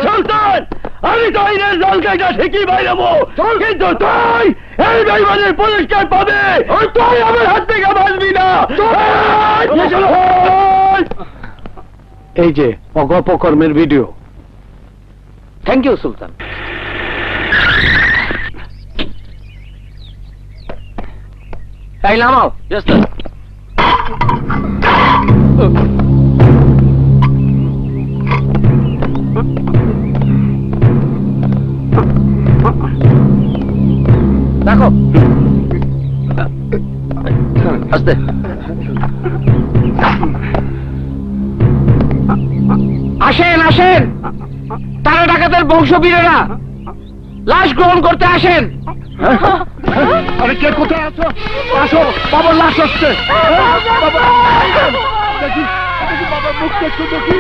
[SPEAKER 2] সুলতান, আমি তো এই জলকে ঠিকই বাইরাবো, কিন্তু তুই এই বেইমানের পুরস্কার পাবে। তুই আমার হাত থেকে বাঁচবি না।
[SPEAKER 1] এই যে অগপকর্মের ভিডিও।
[SPEAKER 2] থ্যাংক ইউ সুলতান। এই নামাও। Yes sir. দেখো আস্তে।
[SPEAKER 1] আসেন আসেন, তারা ডাকাতের বংশবীরেরা লাশ গ্রহণ করতে আসেন। আরে কে কোথায় আছো? আসো, বাবার লাশ আসছে। দেখি বাবার মুখটা একটু দেখি।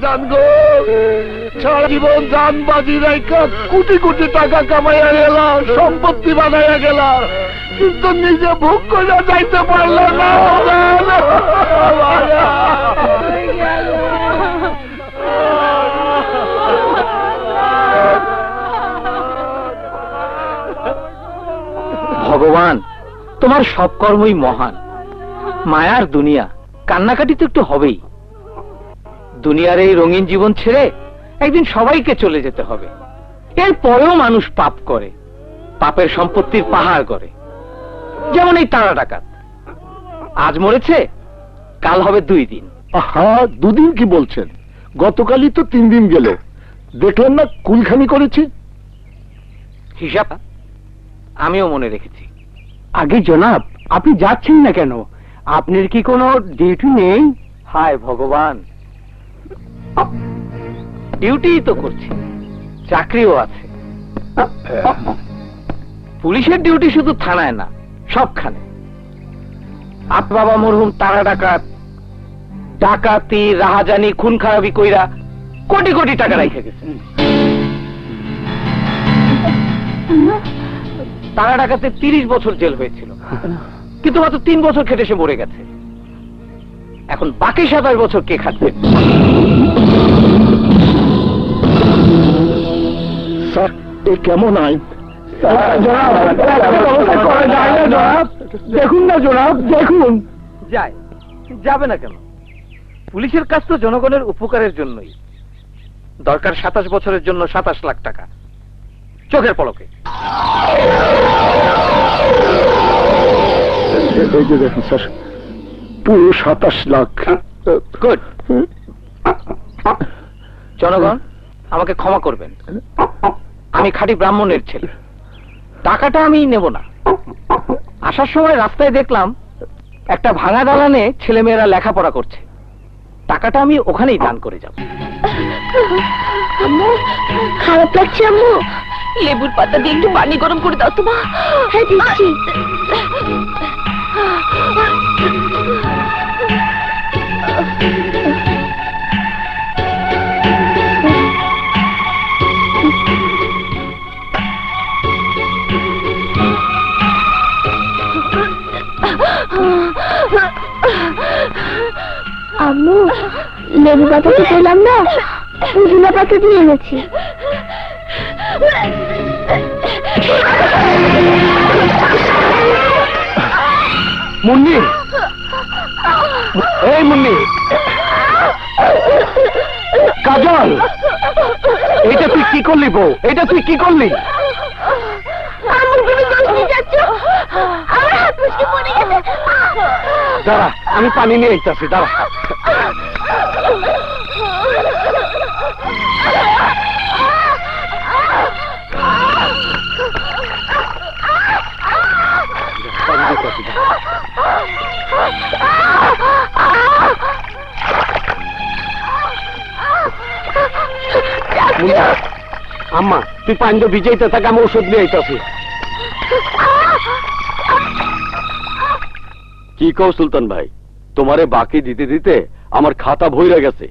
[SPEAKER 1] জান গো, সারা জীবন জান বাজি রাইকা কোটি কোটি টাকা কামাইয়া গেল, সম্পত্তি বানাইয়া গেল, কিন্তু নিজে ভোগ করে যাইতে পারল না।
[SPEAKER 7] ভগবান, তোমার সব কর্মই মহান। মায়ার দুনিয়া, কান্নাকাটি তো একটু হবেই। দুনিয়ার এই রঙিন জীবন ছেড়ে একদিন সবাইকে চলে যেতে হবে, এরপরেও মানুষ পাপ করে, পাপের সম্পত্তির পাহাড় করে। যেমন এই টাকা ডাকাত, আজ মরেছে, কাল হবে 2 দিন।
[SPEAKER 1] আহা, 2 দিন কি বলছেন? গতকালই তো 3 দিন গেল, দেখলেন না কুলখানি করেছে।
[SPEAKER 7] হিসাব আমিও মনে রেখেছি।
[SPEAKER 1] আগে জনাব, আপনি যাচ্ছেন না কেন? আপনার কি কোনো ডিউটি নেই?
[SPEAKER 7] হায় ভগবান, ডিউটি তো করছি, চাকরিও আছে। পুলিশের ডিউটি শুধু থানায় না, সবখানে। আপনার বাবা মরহুম টাকা ডাকাত, ডাকাতি, রাহাজানি, খুন খারাপি কইরা কোটি কোটি টাকা রেখে গেছে। টাকা ডাকাতে 30 বছর জেল হয়েছিল, কিন্তু মাত্র 3 বছর খেটে সে মরে গেছে। এখন বাকি 27 বছর কে খাটবে?
[SPEAKER 1] স্যার, এ কেমন আইন? দেখুন না জনাব, দেখুন।
[SPEAKER 7] যায়, যাবে না কেন? পুলিশের কাজ তো জনগণের উপকারের জন্যই। দরকার 27 বছরের জন্য 27 লাখ টাকা, চোখের পলকে।
[SPEAKER 1] এই যে দেখুন স্যার, পুরো 27 লাখ।
[SPEAKER 7] গুড। জনগণ আমাকে ক্ষমা করবেন, আমি খাঁটি ব্রাহ্মণের ছেলে, টাকাটা আমি নেব না। আসার সময় রাস্তায় দেখলাম একটা ভাঙা দালানে ছেলেমেয়েরা লেখাপড়া করছে, টাকাটা আমি ওখানেই দান করে যাব।
[SPEAKER 4] আম্মু, খারাপ লাগছে আম্মু। লেবুর পাতা দিয়ে একটু পানি গরম করে দাও তো মা। হ্যাঁ দিচ্ছি। আম্মু, লেবু পাতা তো পেলাম না, পুদিনা পাতা দিয়ে এনেছি।
[SPEAKER 1] মুন্নি, এই মুন্নি, কাজল, এটা তুই কি করলি বউ? এটা তুই কি করলি? দাঁড়া, আমি পানি নিয়ে আসতেছি, দাঁড়া। আম্মা, তুই পানি ভিজাইতে থাক, আমি ওষুধ নিয়ে আইতাছি।
[SPEAKER 2] কি কও সুলতান ভাই, তোমারে বাকি দিতে দিতে আমার খাতা ভইরা গেছে,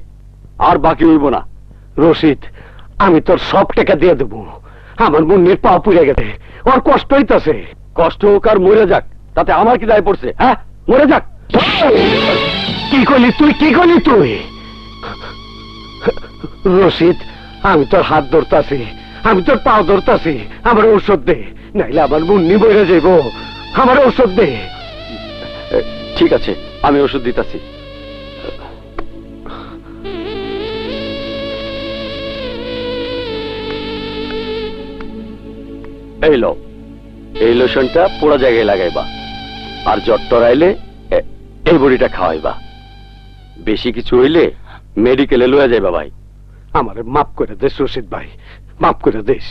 [SPEAKER 2] আর বাকি হইব না।
[SPEAKER 1] রশিদ, আমি তোর সব টাকা দিয়ে দেবো। আমার মুন্নির পা পুড়ে গেছে, ওর কষ্ট হইতাছে।
[SPEAKER 2] কষ্ট হোক আর মরে যাক, তাতে আমার কি দায় পড়ছে? হ্যাঁ, মরে যাক।
[SPEAKER 1] কি করলি তুই? কি করলি তুই? রশিদ, আমি তোর হাত ধরতাছি, আমি তোর পা ধরতাছি, আমার ঔষধ দে, নাইলে আমার মুন্নি বইরে যাইব। আমার ঔষধ দে।
[SPEAKER 2] ঠিক আছে, আমি ওষুধ দিতাছি। এই লো, এই লোশনটা পুরো জায়গায় লাগাইবা, আর জ্বর টর আইলে এই বড়িটা খাওয়াইবা। বেশি কিছু হইলে মেডিকেলে লয়ে যাইবা ভাই।
[SPEAKER 1] আমারে মাফ করে দেশ রশিদ ভাই, মাফ করে দেশ।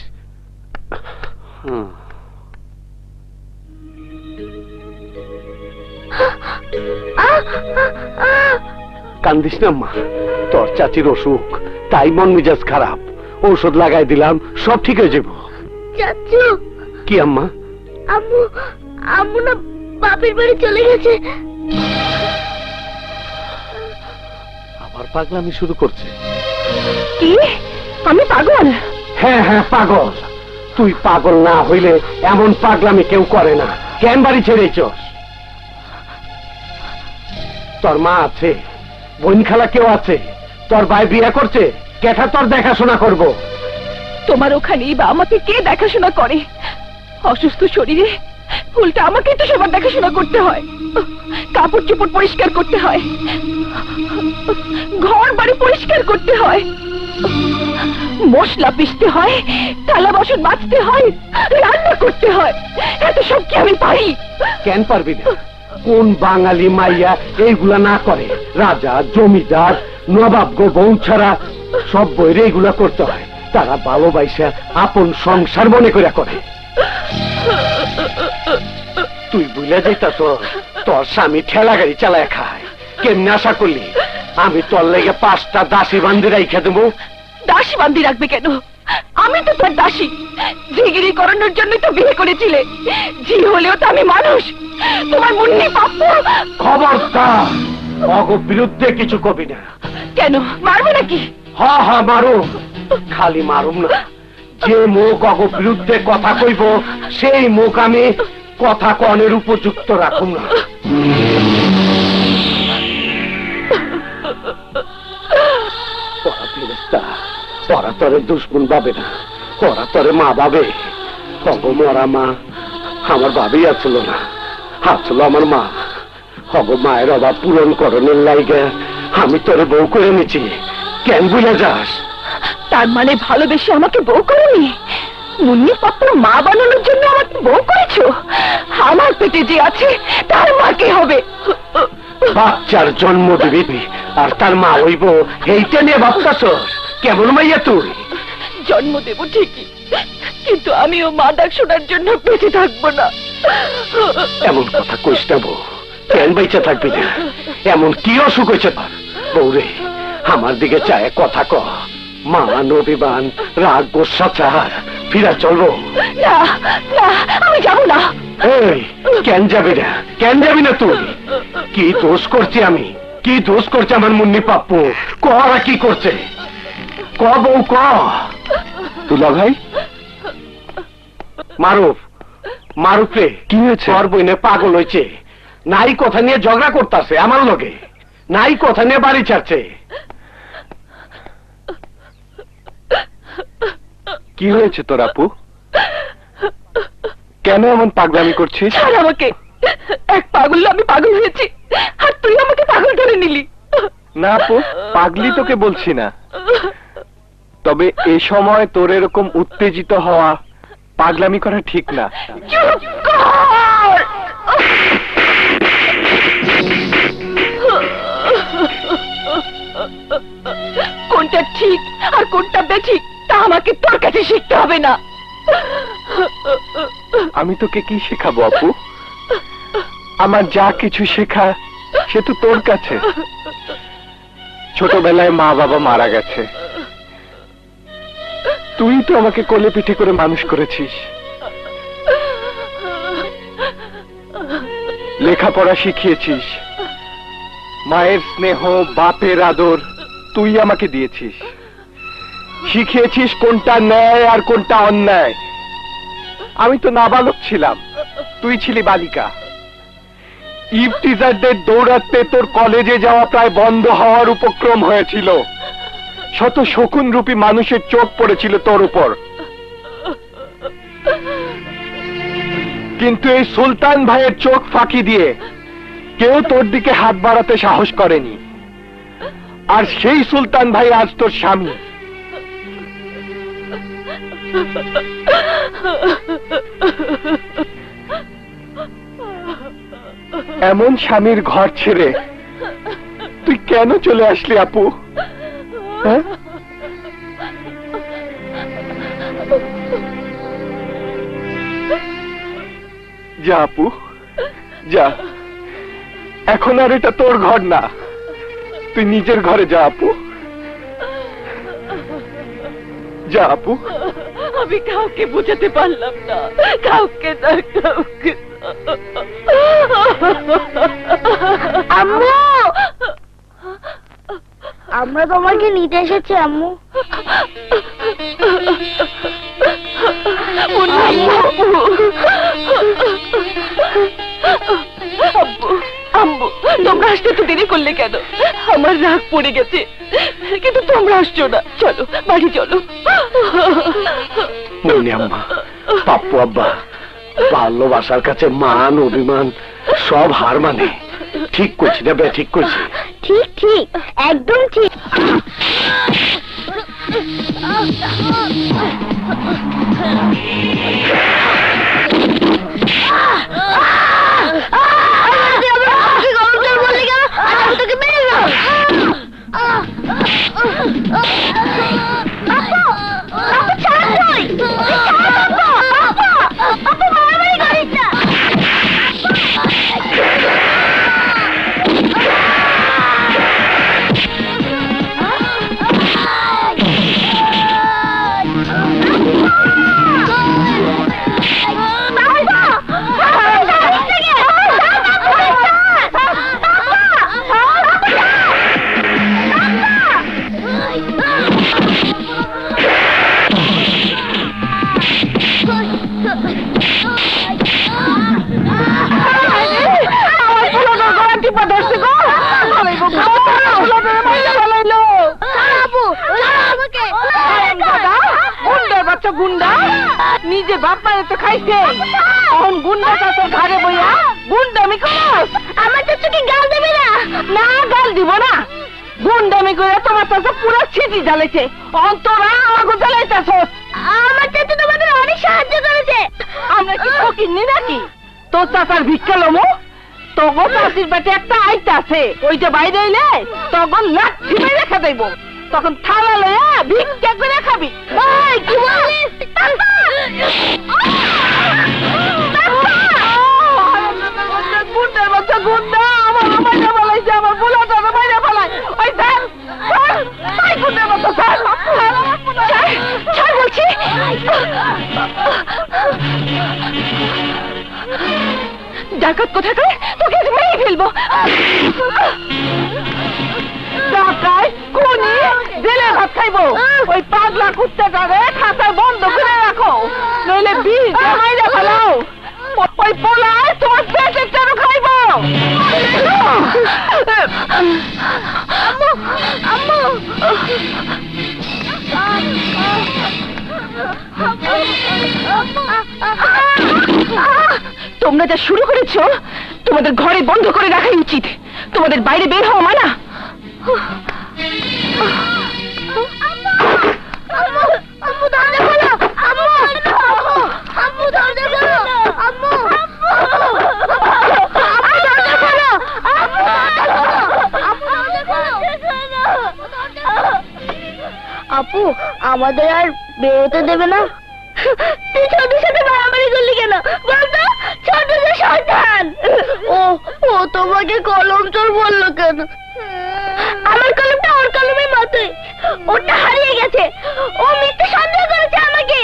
[SPEAKER 1] কান্দিস না মা, তোর চাচির অসুখ, তাই মন মেজাজ খারাপ। ঔষধ লাগাই দিলাম, সব ঠিক হয়ে যাব।
[SPEAKER 4] চাচু।
[SPEAKER 1] কি আম্মা?
[SPEAKER 4] আম্মু, আম্মু না বাপের বাড়ি চলে গেছে।
[SPEAKER 1] আবার পাগলামি শুরু করছে।
[SPEAKER 3] কি? আমি পাগল?
[SPEAKER 1] হ্যাঁ হ্যাঁ, পাগল। তুই পাগল না হইলে এমন পাগলামি কেউ করে না। কেন বাড়ি ছেড়েছস? তোর মা আছে, বোন খালা কেউ আছে, তোর ভাই বিয়ে করছে, কেটা তোর দেখাশোনা করব?
[SPEAKER 3] তোমার ওখানেই বা আমাকে কে দেখাশোনা করে? অসুস্থ শরীরে উল্টা আমাকেই তো সবার দেখাশোনা করতে হয়। কাপড় চোপড় পরিষ্কার করতে হয়, ঘর বাড়ি পরিষ্কার করতে হয়। মশলা পিষতে হয়, থালা বাসন মাজতে হয়, রান্না করতে হয়, এত সব কি আমি পারি?
[SPEAKER 1] কেন পারবি না? কোন বাঙালি মাইয়া এইগুলা না করে? রাজা, জমিদার, নবাব গো বউ ছাড়া সব বইরে এইগুলা করতে হয়। তারা ভালোবাসা আপন সংসার মনে করে করে। তুই বুঝলে যেতাস তোর স্বামী ঠেলা গাড়ি চালায় খায়? কেমনে আশা করলি আমি তোর লেগে 5টা দাসী বান্ধি রাইখা দেবো?
[SPEAKER 3] দাসী বান্ধি রাখবে কেন? আমি তো তোর দাসী। জিগিরি করানোর জন্য তো বিয়ে করেছিলে। জি হলেও তো আমি মানুষ। তোমার মুন্নি পাপ্পু।
[SPEAKER 1] খবরদার, অগ বিরুদ্ধে কিছু কবি না।
[SPEAKER 3] কেন মারবে নাকি?
[SPEAKER 1] হ্যাঁ হ্যাঁ মারুম, খালি মারুম না, যে মুখ অগ বিরুদ্ধে কথা কইব সেই মুখ আমি কথা কনের উপযুক্ত রাখুম না। ওরা তোরে দুশ্মন ভাবে না, ওরা তোরে মা ভাবে। অগ মরা মা আমার ভাবেই আসল না, আসল আমার মা। অগ মায়ের অভাব পূরণ করণের লাইগে আমি তোরে বউ করে নিছি। কেন বুঝে যাস?
[SPEAKER 3] তার মানে ভালোবেসে আমাকে বউ করনি? মুন্নি পাপ্পুর মা বানানোর জন্য আমাকে বউ করেছো? আমার পেটে যে আছে তার মা কে হবে?
[SPEAKER 1] বাচ্চার জন্ম দিবি আর তার মা হইব, এইটা নিয়ে ভাবতাছস? কেমন মাইয়া তুই?
[SPEAKER 3] জন্ম দেব ঠিকই, কিন্তু আমিও মা ডাক শোনার জন্য বেঁচে থাকবো না।
[SPEAKER 1] এমন কথা কইস না বউ, কেন বেঁচে থাকবি না? এমন কি অসুখ হয়েছে তোর? বউরে আমার দিকে চায় কথা ক। মান অভিমান রাগ গোসা চার ফিরা চলবো
[SPEAKER 3] না। না, আমি যাবো না।
[SPEAKER 1] এই কেন যাবি না? কেন যাবি না তুই? কি দোষ করছি আমি? কি দোষ করছে আমার মুন্নি পাপ্পু? করা কি করছে? ক বউ ক।
[SPEAKER 5] দুলা ভাই,
[SPEAKER 1] মারুফ, মারুফ রে,
[SPEAKER 5] কি হয়েছে?
[SPEAKER 1] তোর বইনে পাগল হয়েছে। নাই কথা নিয়ে ঝগড়া করতেছে আমার লগে, নাই কথা নিয়ে বাড়ি ছাড়ছে।
[SPEAKER 5] কি হয়েছে তোর আপু? কেন এমন পাগলামি করছিস?
[SPEAKER 3] ছাড় আমাকে। এক পাগল আমি পাগল হয়েছি, আর তুই আমাকে পাগল ধরে নিলি।
[SPEAKER 5] না আপু, পাগলি তোকে বলছি না, তবে এই সময় তোর এরকম উত্তেজিত হওয়া, পাগলামি করা ঠিক না।
[SPEAKER 3] চুপ কর। কোনটা ঠিক আর কোনটা বেঠিক তা আমাকে তোর কাছে শিখতে হবে না।
[SPEAKER 5] আমি তোকে কি শেখাবো আপু? আমার যা কিছু শেখা সে তো তোর কাছে। ছোটবেলায় মা বাবা মারা গেছে, তুই তো আমাকে কোলে পিঠে করে মানুষ করেছিস। লেখাপড়া শিখিয়েছিস, মায়ের স্নেহ বাপের আদর তুই আমাকে দিয়েছিস। শিখিয়েছিস কোনটা ন্যায় আর কোনটা অন্যায়। আমি তো নাবালক ছিলাম, তুই ছিলি বালিকা। ইফটিজারদের দৌড়াতে তোর কলেজে যাওয়া প্রায় বন্ধ হওয়ার উপক্রম হয়েছিল। শত শকুন রূপী মানুষের চোখ পড়েছিল তোর উপর, কিন্তু এই সুলতান ভাইয়ের চোখ ফাঁকি দিয়ে কেউ তোর দিকে হাত বাড়াতে সাহস করেনি। আর সেই সুলতান ভাই আজ তোর স্বামী। এমন স্বামীর ঘর ছেড়ে তুই কেন চলে আসলি আপু? হ্যাঁ? যা আপু, যা। এখন আর এটা তোর ঘর না, তুই নিজের ঘরে যা আপু। যা আপু।
[SPEAKER 3] আমি কাউকে বুঝাতে পারলাম না, কাউকে না, কাউকে।
[SPEAKER 4] আম্মু, আমরা তোমাকে নিতে এসেছি আম্মু।
[SPEAKER 3] আম্মু, তোমরা আসতে তো দেরি করলে কেন? আমার রাগ পড়ে গেছে, কিন্তু তোমরা আসছো না। চলো বাড়ি চলো।
[SPEAKER 1] মুন্নি আম্মা, পাপ্পু আব্বা, ভালোবাসার কাছে মান অভিমান সব হার মানে। ঠিক করছি না বে? ঠিক করছি?
[SPEAKER 4] ঠিক ঠিক, একদম ঠিক।
[SPEAKER 3] গুন্ডা নিজে বাপ মারে তো খাইছে এখন গুন্ডা কাছে ঘরে বইয়া গুন্ডামি করস আমার চাচুকে গাল দেবে না না গাল দিব না গুন্ডামি করে তোমার চাচা পুরো ছিটি জ্বালাইছে এখন তোরা আমাকে জ্বালাইতেছস আমার চাচু তোমাদের অনেক সাহায্য করেছে আমরা কি ফকিন্নি নাকি তোর চাচার ভিক্ষা লমো তখন চাষির পেটে একটা আইতা আছে ওইটা বাইরে এলে তখন লাঠি মেরে রেখে দেব তখন থালা লইয়া ভিক্ষা করে খাবি কি বলিস গুন্ডার বাচ্চা গুন্ডা আমার মাইরা ফেলাইছে আমার পোলাটা মাইরা ফেলাই ওই স্যার গুন্ডার বাচ্চা স্যার বলছি ডাকাত কোথাকার তোকে মেরে ফেলবো ডাকাত কোনি জেলে ভাত খাইবো ওই পাগলা কুত্তাটারে খাতায় বন্ধ করে রাখো নইলে বীজ মাইরা ফেলাও ওই পোলায় তোমার পেটের চারু খাইবো আম্মু তোমরা যা শুরু করেছো তোমাদের ঘরে বন্ধ করে রাখাই উচিত তোমাদের বাইরে বের হওয়া মানা আপু আমাদের আর বেরোতে দেবে না তুই ছোটর সাথে মারামারি করলি কেন বলতো ছোট যে শয়তান ও তোমাকে কলম চোর বললো কেন আমার কলমটা ওর কলমের মতোই ওটা হারিয়ে গেছে ও মিথ্যে সন্দেহ করেছে আমাকে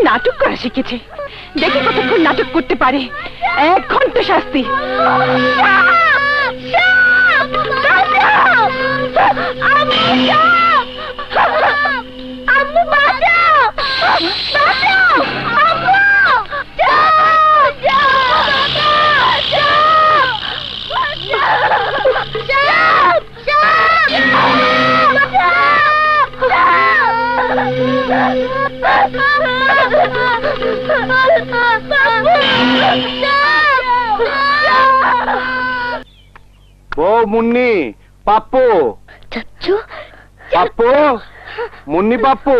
[SPEAKER 3] নাটক করা শিখেছে দেখি কতক্ষণ নাটক করতে পারে 1 ঘন্টা শাস্তি
[SPEAKER 1] ও মুন্নি পাপ্পু
[SPEAKER 4] চাচু
[SPEAKER 1] পাপ্পু মুন্নি পাপ্পু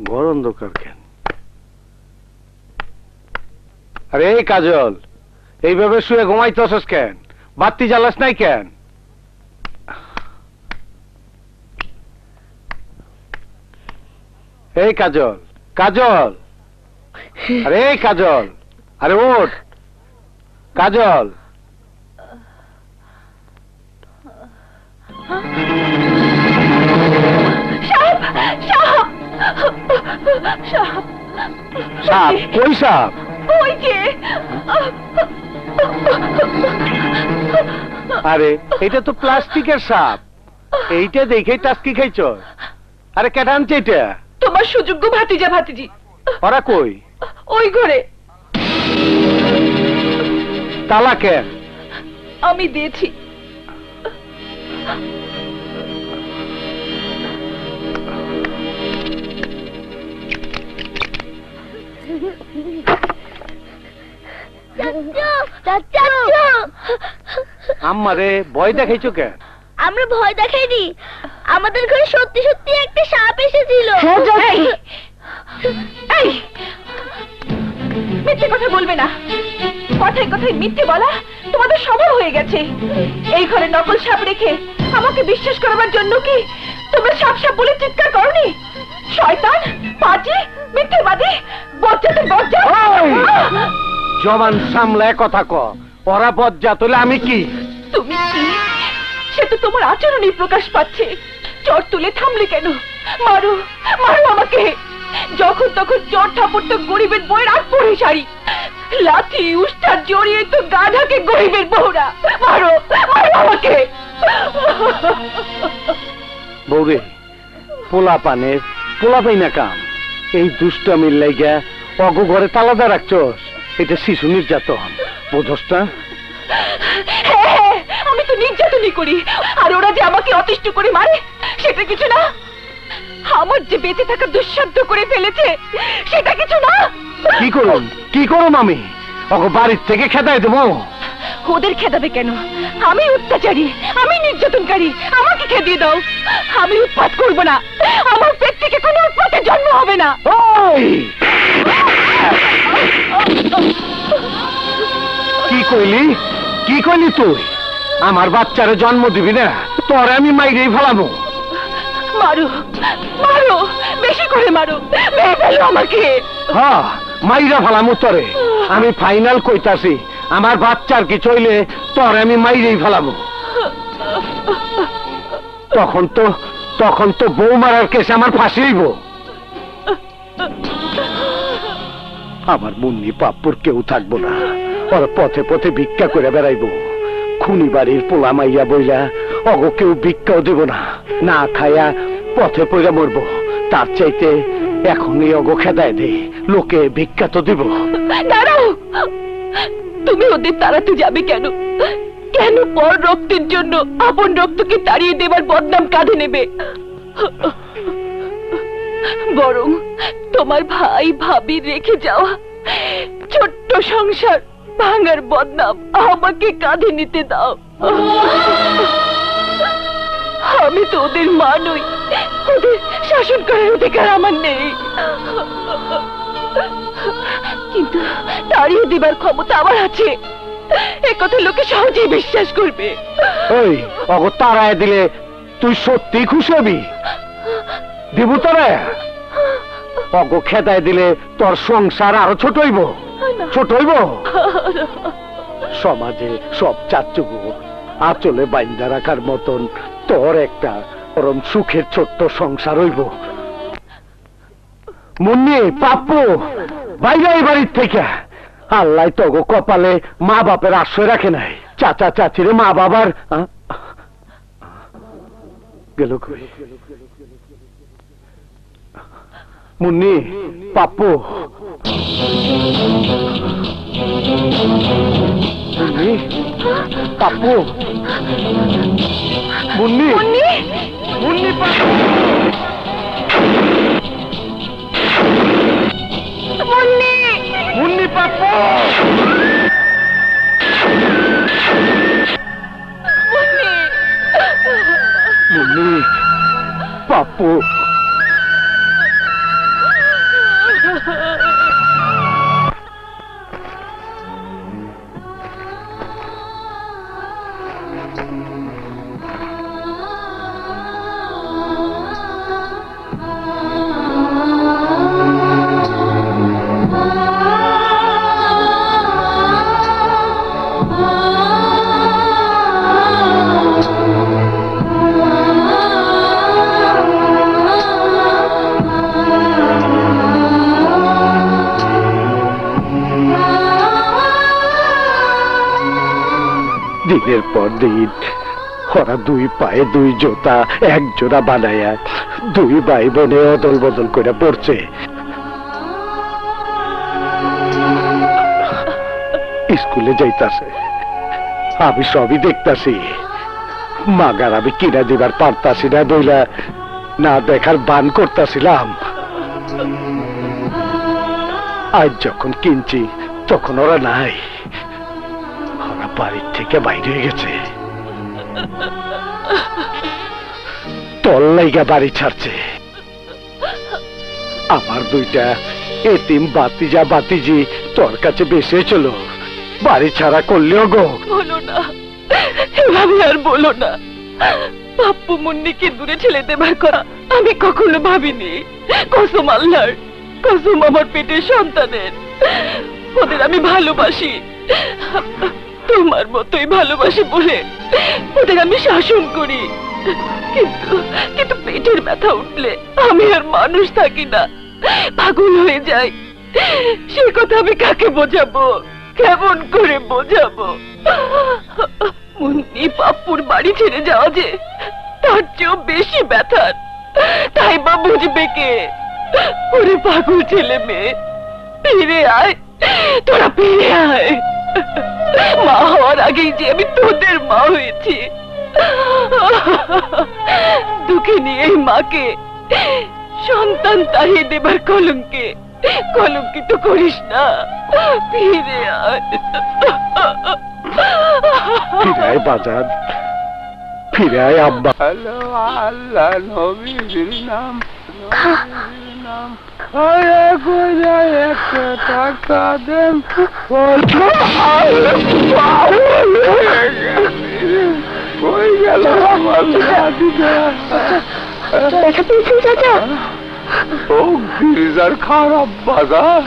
[SPEAKER 1] ঘর অন্ধকার কেন আরে এই কাজল এইভাবে শুয়ে ঘুমাইতেছস কেন বাতি জ্বালাস নাই কেন এই কাজল কাজল আরে এই কাজল আরে ওঠ কাজল সাপ কই সাপ আরে এটা তো প্লাস্টিকের সাপ এইটা দেখে টাস্কি খাইছ আরে কেটা আনছে এটা
[SPEAKER 3] তোমার সুযোগ্য ভাতিজা ভাতিজি
[SPEAKER 1] ওরা কই
[SPEAKER 3] ওই ঘরে
[SPEAKER 1] তালা কেন
[SPEAKER 3] আমি দিয়েছি
[SPEAKER 1] আমারে ভয় দেখাইছো কেন?
[SPEAKER 4] আমরা ভয় দেখাইনি, আমাদের ঘরে সত্যি সত্যি একটা সাপ এসেছিল।
[SPEAKER 3] মিথ্যে কথা বলবে না, কথায় কথায় মিথ্যে বলা তোমাদের সবার হয়ে গেছে। এই ঘরে নকল সাপ রেখে আমাকে বিশ্বাস করাবার জন্য কি তোমরা সাপ সাপ বলে চিৎকার করনি? শয়তান, পাজি, মিথ্যেবাদী, বজ্জাতের বজ্জাত।
[SPEAKER 1] জবান সামলায় কথা ক। ওরা বজ্জাত হলে আমি কি?
[SPEAKER 3] তুমি কি সে তো তোমার আচরণই প্রকাশ পাচ্ছে। চট তুলে থামলে কেন? মারো, মারো আমাকে। যখন তখন চট থাপড় তো গরিবের বউয়ের আগ পড়ে সারি, লাঠি উস্তার জড়িয়ে তো গাধাকে গরিবের বউরা। মারো, মারো আমাকে।
[SPEAKER 1] বৌরে, পোলা পাই না কাম। এই দুষ্টামির লাইগা অগো ঘরে তালাদা রাখছস, এটা শিশু নির্যাতন, বোঝস না?
[SPEAKER 3] হ্যাঁ, আমি তো নির্যাতনই করি, আর ওরা যে আমাকে অতিষ্ঠ করে মারে সেটা কিছু না। আমার যে বেঁচে থাকা দুঃসাধ্য করে ফেলেছে সেটা কিছু না।
[SPEAKER 1] কি করুম আমি? অগো বাড়ির থেকে খেদাই দেবো?
[SPEAKER 3] ওদের খেদাবে কেন? আমি অত্যাচারী, আমি নির্যাতনকারী, আমাকে খেদিয়ে দাও। আমি উৎপাত করব না, আমার পেট থেকে কোনো উৎপাতের জন্ম হবে না।
[SPEAKER 1] কি কইলি তুই? আমার বাচ্চারে জন্ম দিবি না? তোরে আমি মাইরেই ফেলাবো।
[SPEAKER 3] মারো, মারো, বেশি করে মারো, মেরে ফেলো আমাকে।
[SPEAKER 1] হ্যাঁ, মাইরা ফেলামু তোরে। আমি ফাইনাল কইতাছি, আমার বাচ্চার কি চইলে তোরে আমি মাইরেই ফেলাবো। তখন তো বউ মারার কেসে আমার ফাঁসি হইব। আমার মুন্নি পাপ্পুর কেউ থাকবো না, ওরা পথে পথে ভিক্ষা করে বেড়াইব। খুনি বাড়ির পোলা মাইয়া বইলা অগো কেউ ভিক্ষাও দেব না, না খায়া পথে পড়ে মরবো। তার চাইতে এখনই অগো খেদায় দে, লোকে ভিক্ষা তো দিব।
[SPEAKER 3] দাঁড়াও, তুমি ওদের তাড়াতে যাবে কেন? কেন পর রক্তের জন্য আপন রক্তকে তাড়িয়ে দেবার বদনাম কাঁধে নেবে? বরং তোমার ভাই ভাবি রেখে যাওয়া ছোট্ট সংসার ভাঙার বদনাম আমাকে কাঁধে নিতে দাও। আমি তো ওদের মা নই, ওদের শাসন করার অধিকার আমার নেই, কিন্তু তাড়িয়ে দেবার ক্ষমতা আমার আছে। একথা লোকে সহজেই বিশ্বাস করবে।
[SPEAKER 1] ওই অগো তাড়ায় দিলে তুই সত্যি খুশি হবি? দিব তোরে? অগো খেদায় দিলে তোর সংসার আরো ছোট হইব। সমাজে সব চাচ্চুগু আঁচলে বাইন্দা রাখার মতন তোর একটা পরম সুখের ছোট্ট সংসার হইব। মুন্নি, পাপ্পু, বাইরে এই বাড়ির থেকে। আল্লাহ তগো কপালে মা বাপের আশ্রয় রাখে নাই। চাচা চাচিরে মা বাবার গেল কই? মুন্নি, পাপ্পু, মুন্নি, পাপ্পু, মুন্নি, মুন্নি, পাপ্পু,
[SPEAKER 3] মুন্নি,
[SPEAKER 1] মুন্নি, পাপ্পু, মুন্নি, পাপ্পু। দিনের পর দিন ওরা দুই পায়ে দুই জোতা এক জোড়া বানায়া দুই ভাই বোনে অদল বদল করে পড়ছে। স্কুলে যাইতাছে, আমি সবই দেখতাছি। মাগার আমি কিনা দিবার পারতাছি না, বইলা না দেখার বান করতাছিলাম। আজ যখন কিনছি তখন ওরা নাই। বাড়ির থেকে বাইরে হয়ে গেছে, তোর লাইগা বাড়ি ছাড়ছে। আমার দুইটা এতিম বাতিজা বাতিজি তোর কাছে বেসে চলো, বাড়ি ছাড়া করলেও গো।
[SPEAKER 8] বলো না, এভাবে আর বলো না। পাপ্পু মুন্নিকে দূরে ঠেলে দেবার কথা আমি কখনো ভাবিনি। কসম আল্লাহর, কসম আমার পেটের সন্তানের, ওদের আমি ভালোবাসি, তোমার মতোই ভালোবাসি বলে ওদের আমি শাসন করি। কিন্তু কিন্তু পেটের ব্যথা উঠলে আমি আর মানুষ থাকি না, পাগল হয়ে যাই। সে কথা আমি কাকে বোঝাবো, কেমন করে বোঝাবো? মুন্নি পাপ্পুর বাড়ি ছেড়ে যাওয়া যে তার চেয়েও বেশি ব্যথার, তাই বা বুঝবে কে? ওরে পাগল ছেলে মেয়ে, ফিরে আয়, তোরা ফিরে আয়। মা হওয়ার আগেই যে আমি তোদের মা হয়েছি। দুঃখে নিয়ে এই মাকে সন্তান তাড়িয়ে দেবার কলঙ্কে কলঙ্কিত করিস না, ফিরে আয়।
[SPEAKER 1] ফিরে আয় বাজার, ফিরে আয় আব্বা।
[SPEAKER 5] আল্লাহ নবীর নাম একটা টাকা দেন। কই গেল আমার লাঠিটা?
[SPEAKER 4] দেখা পেয়েছেন চাচা?
[SPEAKER 5] ও গির্জার খারাপ বাজার,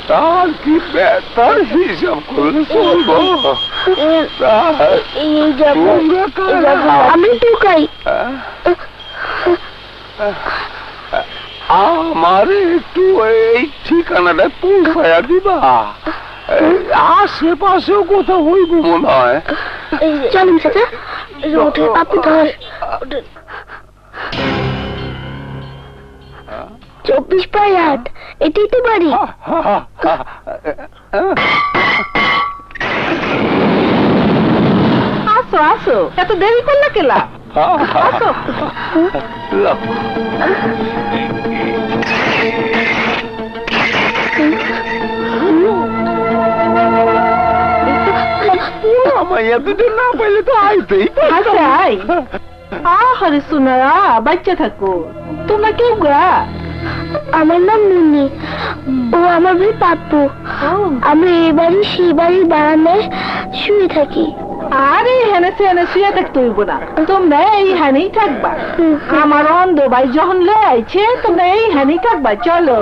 [SPEAKER 5] তার কি বেতার হিসাব করলে চলবো?
[SPEAKER 4] আমি টুকাই।
[SPEAKER 5] আমার একটু এই ঠিকানাটা পৌঁছায়া দিবা? আশেপাশেও কোথাও হইব মনে হয়।
[SPEAKER 4] চলুন চাচা, আপনি ধর 24/8, এটাই তো বাড়ি।
[SPEAKER 3] আসো আসো, এত দেরি করলে কেলা? আসো।
[SPEAKER 5] মাইয়া দুটো না পাইলে তো আইতেই
[SPEAKER 3] আই আরে সোনারা, বাচ্চা থাকো। তোমরা কেউ গা?
[SPEAKER 4] আমার নাম মুন্নি, ও আমার ভাই পাপ্পু। আমরা এই বাড়ি সেই বাড়ির বারান্দায় শুয়ে থাকি।
[SPEAKER 3] আরে হেনে সেনে শুয়ে থাকতে হইব না, তোমরা এই হানেই থাকবা। আমার অন্ধ ভাই যখন লে আইছে, তোমরা এই হানেই থাকবা। চলো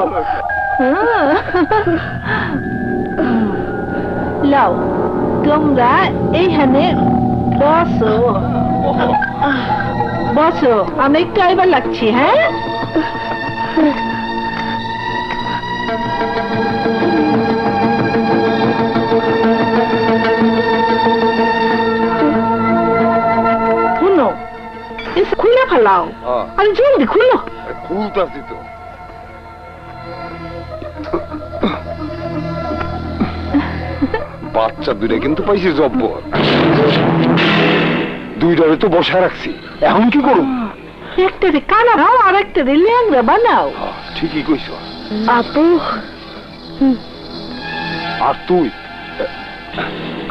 [SPEAKER 3] লাও, তোমরা এইখানে বসো বসো, আমি একটু আইবার লাগছি। হ্যাঁ, শুনো, খুলে ফেলাও। আরে জলদি খুলো।
[SPEAKER 5] খুলতাছি তো। বাচ্চা দুইটা কিন্তু পাইছি জব্বর, দুইটারে তো বসা রাখছি, এখন কি করব?
[SPEAKER 3] একটারে কানা নাও আর একটারে ল্যাংড়া বানাও।
[SPEAKER 5] ঠিকই কইছ।
[SPEAKER 4] আপু,
[SPEAKER 5] আর তুই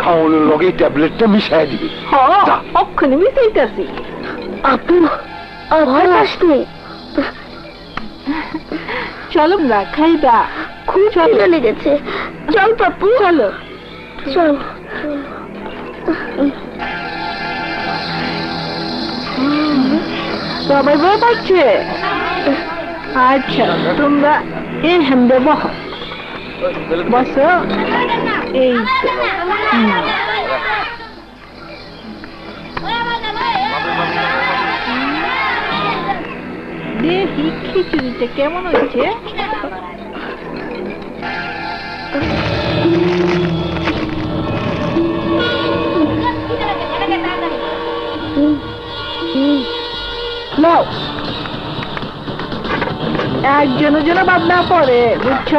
[SPEAKER 5] খাওয়ানোর লগে ট্যাবলেটটা মিশাই দিবি।
[SPEAKER 3] অক্ষণে মিশাইতেছি।
[SPEAKER 4] আপু ভয় আসতে।
[SPEAKER 3] চলো না, খাইবা।
[SPEAKER 4] খুব খিদে লেগেছে। চল পাপ্পু,
[SPEAKER 3] চলো
[SPEAKER 4] চল।
[SPEAKER 3] সবাই ভয় পাচ্ছে? আচ্ছা, তোমরা এখানে বসো বসো। এই তো দেখি খিচুড়িটা কেমন হচ্ছে। নাও, একজনের জন্য বাদ না পড়ে, বুঝছ?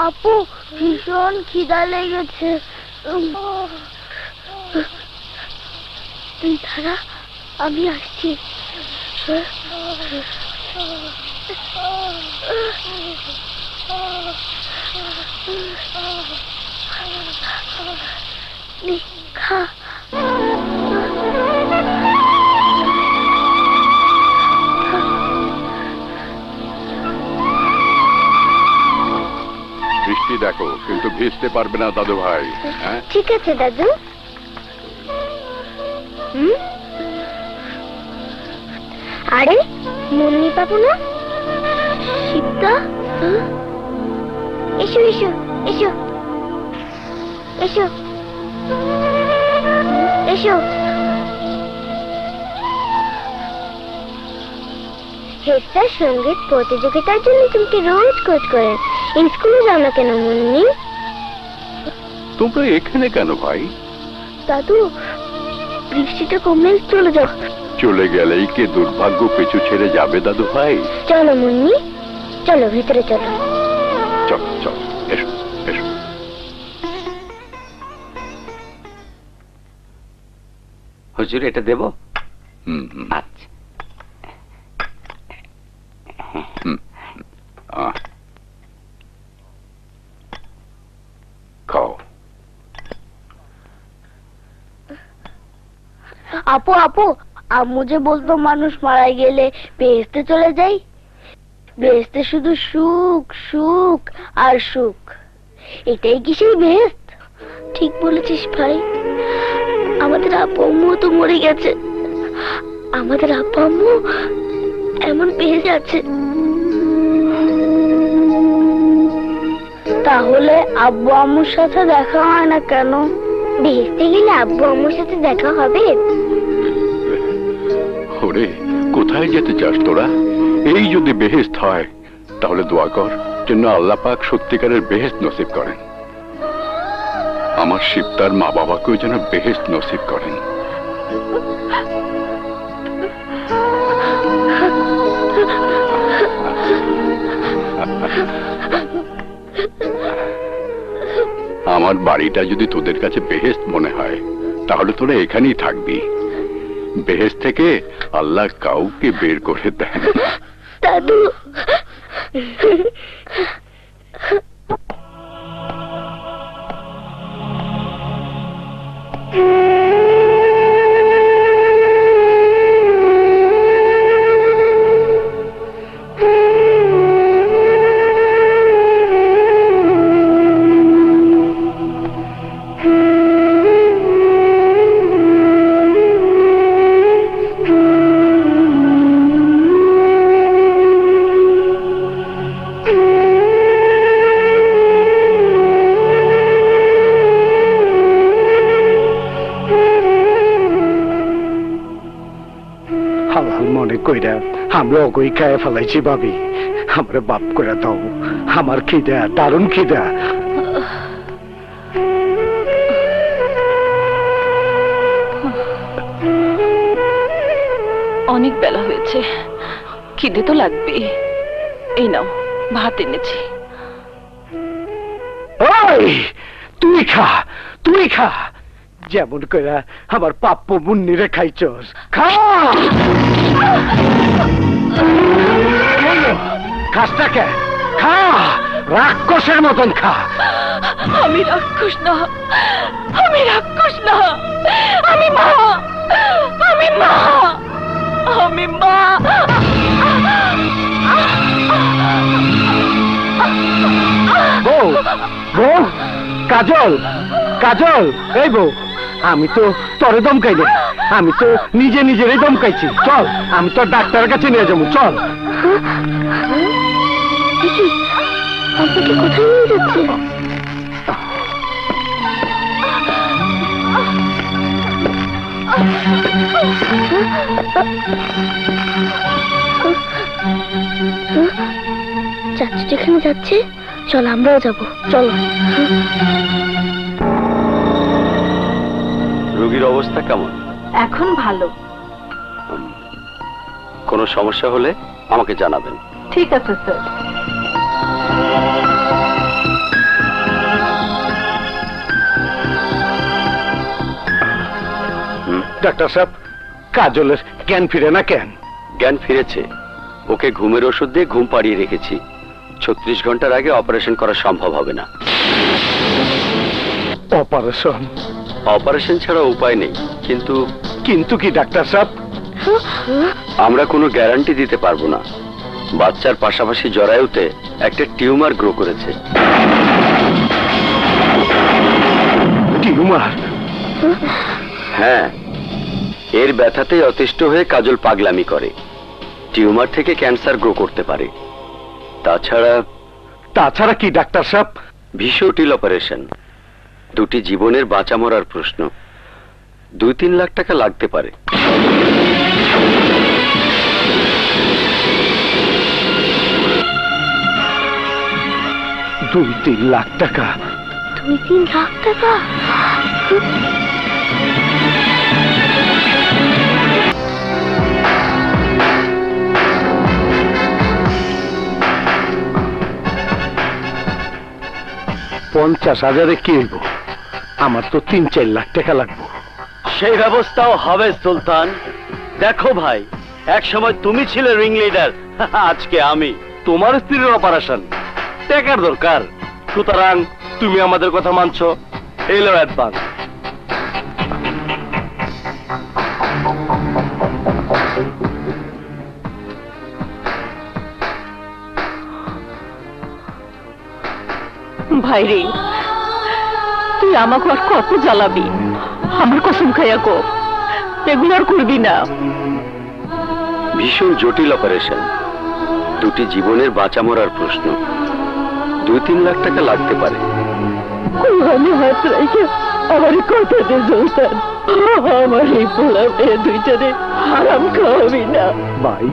[SPEAKER 4] আপু ভীষণ খিদা লেগেছে। তুই দাঁড়া, আমি আসছি। খা।
[SPEAKER 6] বৃষ্টি দেখো, কিন্তু ভিজতে পারবে না দাদু ভাই। হ্যাঁ
[SPEAKER 4] ঠিক আছে দাদু। আরে মুন্নি পাবো না? শিবদা, এসো এসো এসো এসো এসো। হেড স্যার সঙ্গীত প্রতিযোগিতার জন্য তোমাকে রোজ কোচ করেন। স্কুলে যাও না কেন মুন্নি?
[SPEAKER 6] তোমরা এখানে কেন ভাই?
[SPEAKER 4] দাদু, বৃষ্টিটা কমলে চলে যাও।
[SPEAKER 6] চলে গেলেই কে দুর্ভাগ্য পিছু ছেড়ে যাবে দাদু ভাই?
[SPEAKER 4] চলো মুন্নি, চলো ভিতরে চলো।
[SPEAKER 6] চল চল, এসো এসো।
[SPEAKER 2] হুজুর, এটা দেব?
[SPEAKER 6] আচ্ছা। খাও।
[SPEAKER 4] আপু আপু, আম্মু যে বলতো মানুষ মারা গেলে বেহেশতে চলে যায়। বেহেশতে শুধু সুখ সুখ আর সুখ। এটাই কি সেই বেহেশত? ঠিক বলেছিস ভাই। আমাদের আপু আম্মু তো মরে গেছে, আমাদের আপু আম্মু এমন বেহেশতে আছে। তাহলে আব্বু আম্মুর সাথে দেখা হয় না কেন? বেহেশতে গেলে আব্বু আম্মুর সাথে দেখা হবে।
[SPEAKER 6] ওরে, কোথায় যেতে চাস তোরা? এই যদি বেহেশত হয় তাহলে দোয়া কর যেন আল্লাহ পাক সত্যিকারের বেহেশত নসিব করেন। আমার শিবতার মা বাবাকেও যেন বেহেশত নসিব করেন। আমার বাড়িটা যদি তোদের কাছে বেহেশত মনে হয় তাহলে তোরা এখানেই থাকবি। বেহেশত থেকে আল্লাহ কাউকে বের করে দেন না।
[SPEAKER 4] দাদু,
[SPEAKER 1] মনে কইরা আমরা অগই খায় ফেলাইছি ভাবি। আমরা বাপ করে দাও, আমার খিদা, দারুণ খিদা।
[SPEAKER 8] অনেক বেলা হয়েছে, খিদে তো লাগবে। এই নাও ভাত এনেছি।
[SPEAKER 1] ওই তুই খা, তুই খা, যেমন করে আমার পাপ্প মুন্নিরে খাইছস, খা। খাসটা কে? খা, রাক্ষসের মতন খা।
[SPEAKER 8] আমি রাক্ষস না, আমি রাক্ষস না, আমি মা, আমি মা, আমি মা।
[SPEAKER 1] বউ, বউ, কাজল, কাজল, এই বউ, আমি তো তরে দমকাই না, আমি তো নিজে নিজেরই দমকাইছি। চল, আমি তোর ডাক্তারের কাছে নিয়ে যাবো, চল।
[SPEAKER 4] আপনাকে কোথায় নিয়ে যাচ্ছে? চাচু যেখানে যাচ্ছে চল আমরাও যাবো, চলো।
[SPEAKER 2] রোগীর অবস্থা কেমন?
[SPEAKER 3] এখন ভালো।
[SPEAKER 2] কোনো সমস্যা হলে আমাকে জানাবেন।
[SPEAKER 3] ঠিক আছে স্যার।
[SPEAKER 1] ডাক্তার সাহেব, কাজলের জ্ঞান ফিরে না কেন?
[SPEAKER 2] জ্ঞান ফিরেছে, ওকে ঘুমের ওষুধ দিয়ে ঘুম পাড়িয়ে রেখেছি। 36 ঘন্টার আগে অপারেশন করা সম্ভব হবে না।
[SPEAKER 1] অপারেশন?
[SPEAKER 2] অপারেশন ছাড়া উপায় নেই। কিন্তু
[SPEAKER 1] কিন্তু কি ডাক্তার সাহেব?
[SPEAKER 2] আমরা কোনো গ্যারান্টি দিতে পারবো না। বাচ্চার পাশাপাশি জরায়ুতে একটা টিউমার গ্রো করেছে।
[SPEAKER 1] টিউমার?
[SPEAKER 2] হ্যাঁ, এর ব্যথাতেই অতিষ্ঠ হয়ে কাজল পাগলামি করে। টিউমার থেকে ক্যান্সার গ্রো করতে পারে।
[SPEAKER 1] তাছাড়া কি ডাক্তার সাহেব?
[SPEAKER 2] ভীষণ জটিল অপারেশন। দুটি জীবনের বাঁচা মরার প্রশ্ন। 2-3 লাখ টাকা লাগতে পারে।
[SPEAKER 1] 2-3 লাখ টাকা?
[SPEAKER 4] 2-3 লাখ টাকা?
[SPEAKER 1] পঞ্চাশ হাজারে কি হইব? আমার তো 3-4 লাখ টাকা লাগবে।
[SPEAKER 2] সেই ব্যবস্থাও হবে সুলতান। দেখো ভাই, এক সময় তুমি ছিলে রিং লিডার, আজকে আমি। তোমার স্ত্রীর অপারেশন, টাকার দরকার। সুতরাং তুমি আমাদের কথা মানছো, এলো অ্যাডভান্স।
[SPEAKER 8] ভাই রে, তুই আমাকে আর কত জ্বালাবি? আমার কসম খাইয়া কো, এগুলো আর করবি না।
[SPEAKER 2] ভীষণ জটিল অপারেশন। দুটি জীবনের বাঁচা মরার প্রশ্ন। 2-3 লাখ টাকা লাগতে পারে।
[SPEAKER 8] কোরআনে হাত রাখে আমার কথা দে সুলতান, আমার এই পোলা মেয়ে দুইটারে হারাম খাওয়াবি না।
[SPEAKER 1] ভাই,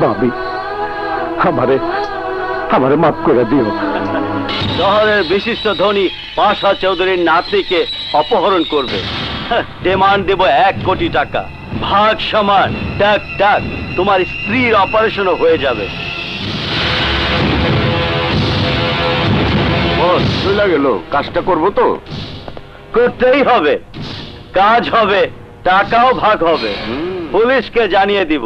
[SPEAKER 1] ভাবি, আমারে মাফ করে দিও।
[SPEAKER 2] শহরের বিশিষ্ট ধনী পাশা চৌধুরীর নাতনিকে অপহরণ করবে। ডিমান্ড দেব 1 কোটি টাকা। ভাগ সমান। টাক টাক, তোমার স্ত্রীর অপারেশনও হয়ে যাবে।
[SPEAKER 6] চলে গেল, কাজটা করবো তো?
[SPEAKER 2] করতেই হবে। কাজ হবে, টাকাও ভাগ হবে। পুলিশকে জানিয়ে দিব।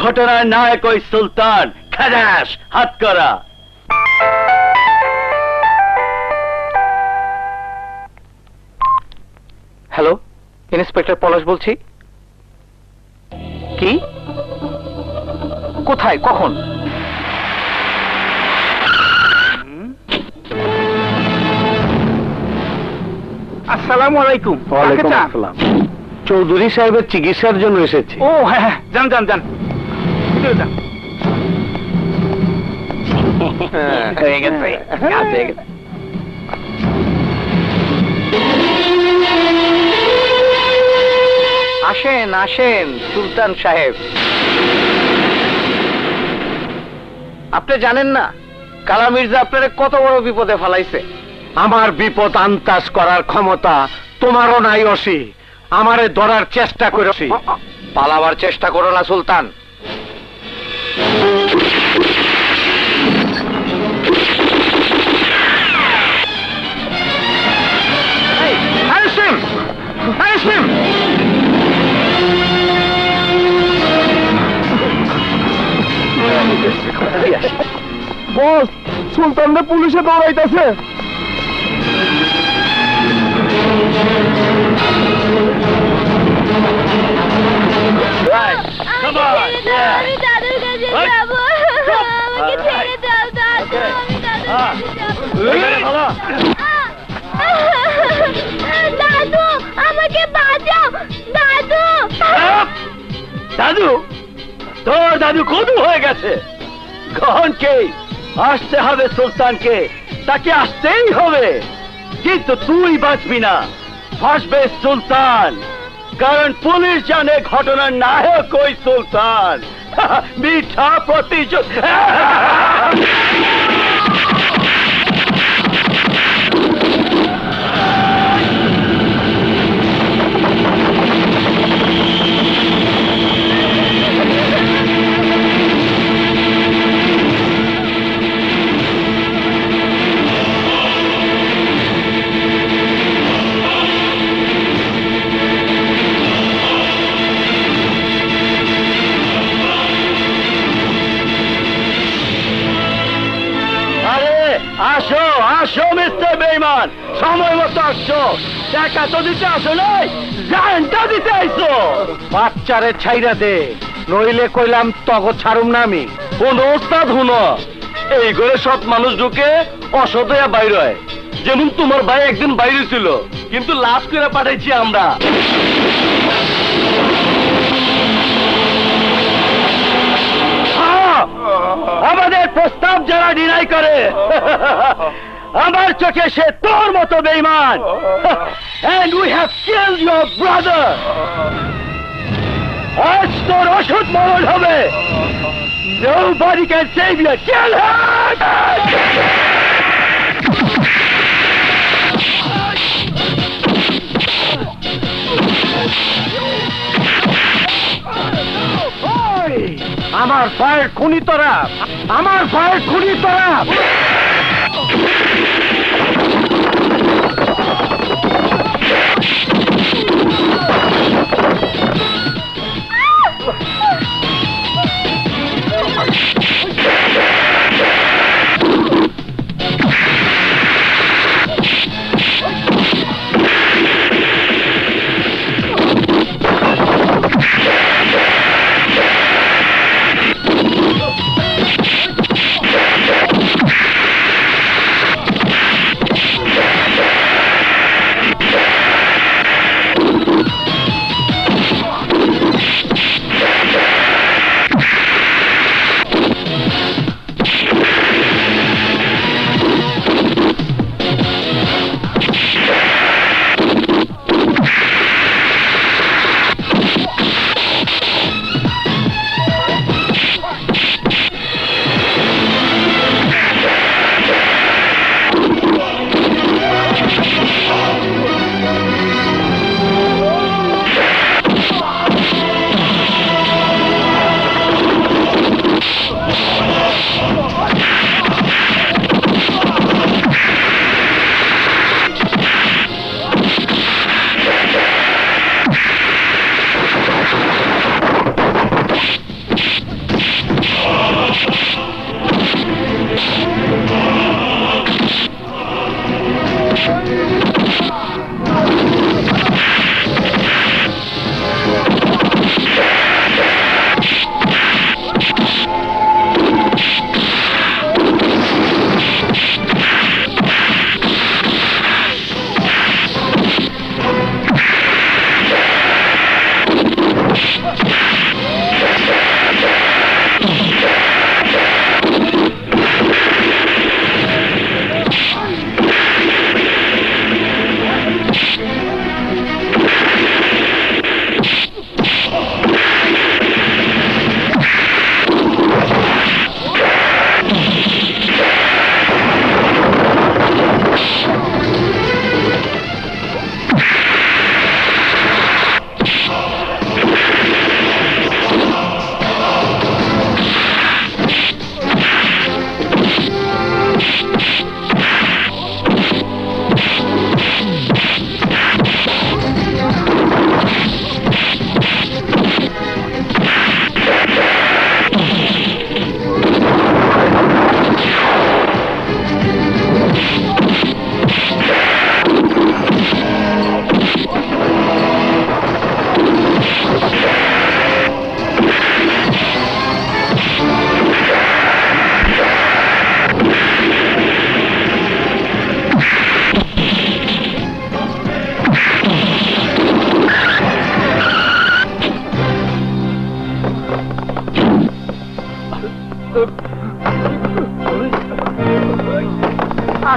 [SPEAKER 2] ঘটনার নায়ক ওই সুলতান। খাদাস হাত করা।
[SPEAKER 7] হ্যালো, ইন্সপেক্টর পলাশ বলছি। কি? কোথায়, কখন? আসসালামু আলাইকুম।
[SPEAKER 1] ওয়ালাইকুম আসসালাম। চৌধুরী সাহেবের চিকিৎসার জন্য এসেছি।
[SPEAKER 7] ও হ্যাঁ হ্যাঁ, যান যান যান। হয়ে গেছে, কাজ হয়ে গেছে। আসেন আসেন সুলতান সাহেব। আপনি জানেন না কালা মির্জা আপনারে কত বড় বিপদে ফেলাইছে?
[SPEAKER 1] আমার বিপদ আন্তাজ করার ক্ষমতা তোমারও নাই অসি। আমারে ধরার চেষ্টা করেছি।
[SPEAKER 7] পালাবার চেষ্টা করো না সুলতান।
[SPEAKER 5] বস, সুলতানরা পুলিশে দৌড়াইতেছে।
[SPEAKER 2] Right. Come on. Yeah.
[SPEAKER 4] আমি দাদুর কাছে
[SPEAKER 2] Right.
[SPEAKER 4] যাবো আমাকে ছেড়ে দাও দাদু
[SPEAKER 2] Okay.
[SPEAKER 4] আমি দাদুর
[SPEAKER 2] Ah.
[SPEAKER 4] কাছে যাবো
[SPEAKER 2] ভালো।
[SPEAKER 4] দাদু আমাকে বাঁচাও দাদু
[SPEAKER 2] দাদু, তোর দাদু কদু হয়ে গেছে। গহনকে আসতে হবে, সুলতানকে তাকে আসতেই হবে, কিন্তু তুই বাঁচবি না, ফাঁসবে সুলতান। কারণ পুলিশ জানে ঘটনার নায়ক ওই সুলতান। মিঠা প্রতিশোধ। আসো আসো মিস্টার বেইমান, সময় মতো আসছো। টাকা তো দিতে আসো নাই, জানটা দিতে আইছো।
[SPEAKER 1] বাচ্চারে ছাইরা দে, নইলে কইলাম তগ ছাড়ুম না আমি।
[SPEAKER 2] কোন ওস্তাদ হুনো, এই ঘরে সৎ মানুষ ঢুকে অসৎ হইয়া বাইর হয়। যেমন তোমার ভাই একদিন বাইরে ছিল, কিন্তু লাশ করে পাঠাইছি আমরা। আমাদের প্রস্তাব যারা ডিনাই করে, আমার চোখে সে তোর মতো বেঈমান। And we have killed your brother. আজ তোর অসৎ মরণ হবে। Nobody can save you. Kill him!
[SPEAKER 1] আমার ভাইয়ের খুনি তোরা, আমার ভাইয়ের খুনি তোরা।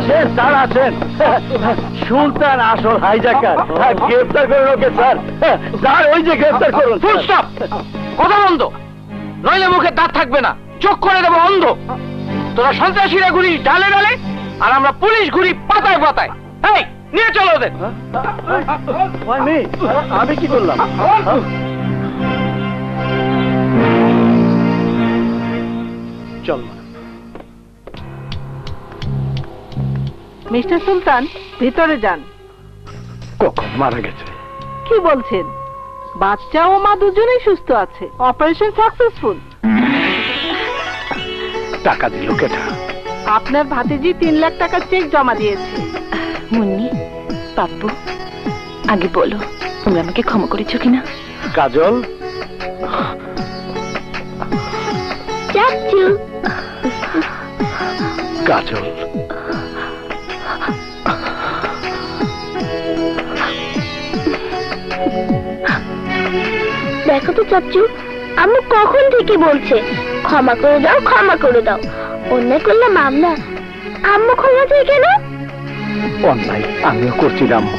[SPEAKER 2] আসেন স্যার আসেন। সুলতান আসল হাইজাকার, গ্রেফতার করুন ওকে স্যার। স্যার ওই যে গ্রেফতার করুন।
[SPEAKER 7] ফুল স্টপ, কথা বন্ধ, নইলে মুখে দাঁত থাকবে না, চোখ করে দেবো অন্ধ। তোরা সন্ত্রাসীরা ঘুরি ডালে ডালে, আর আমরা পুলিশ ঘুরি পাতায় পাতায়। এই নিয়ে চলো ওদের।
[SPEAKER 2] আমি কি করলাম? চল
[SPEAKER 3] মিস্টার সুলতান, ভিতরে যান।
[SPEAKER 1] কখন মারা গেছে?
[SPEAKER 3] কি বলছেন? বাচ্চা ও মা দুজনেই সুস্থ আছে, অপারেশন সাকসেসফুল।
[SPEAKER 1] টাকা দিল কেটা?
[SPEAKER 3] আপনার ভাতিজি 3 লাখ টাকার চেক জমা দিয়েছে।
[SPEAKER 8] মুন্নি, পাপ্পু, আগে বলো তুমি আমাকে ক্ষমা করেছো কিনা?
[SPEAKER 1] কাজল,
[SPEAKER 4] চাচু,
[SPEAKER 1] কাজল,
[SPEAKER 4] দেখো তো চাচু, আম্মু কখন থেকে বলছে ক্ষমা করে দাও, ক্ষমা করে দাও। অন্যায় করলাম মামলা, আম্মু ক্ষমা চাই কেন?
[SPEAKER 1] অন্যায় আমিও করছি রাম্মু,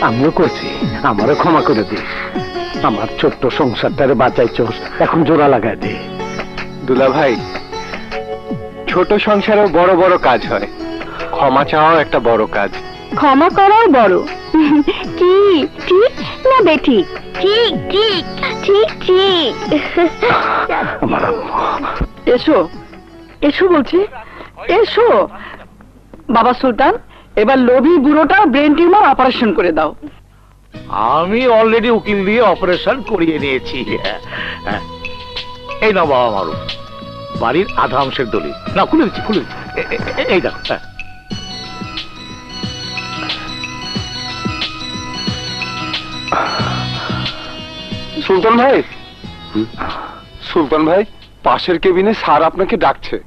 [SPEAKER 1] আমিও করছি, আমারও ক্ষমা করে দিস। আমার ছোট্ট সংসারটারে বাঁচাইছস, এখন জোড়া লাগাই দে।
[SPEAKER 5] দুলা ভাই, ছোট সংসারেও বড় বড় কাজ হয়, ক্ষমা চাওয়াও একটা বড় কাজ।
[SPEAKER 4] ক্ষমা করাও বড়। কি ঠিক না বেঠিক? ঠিক ঠিক ঠিক ঠিক।
[SPEAKER 1] আমার আম্মু।
[SPEAKER 3] এসো এসো বলছি, এসো। বাবা সুলতান, এবার লোভী বুড়োটা ব্রেন টিউমার অপারেশন করে দাও।
[SPEAKER 2] আমি অলরেডি উকিল দিয়ে অপারেশন করিয়ে নিয়েছি। এই না বাবা মারু, বাড়ির আধা অংশের দলিল না, খুলে দিচ্ছি, খুলে দিচ্ছি। এই দেখো।
[SPEAKER 5] সুলতান ভাই, সুলতান ভাই, পাশের কেবিনে স্যার আপনাকে ডাকছে।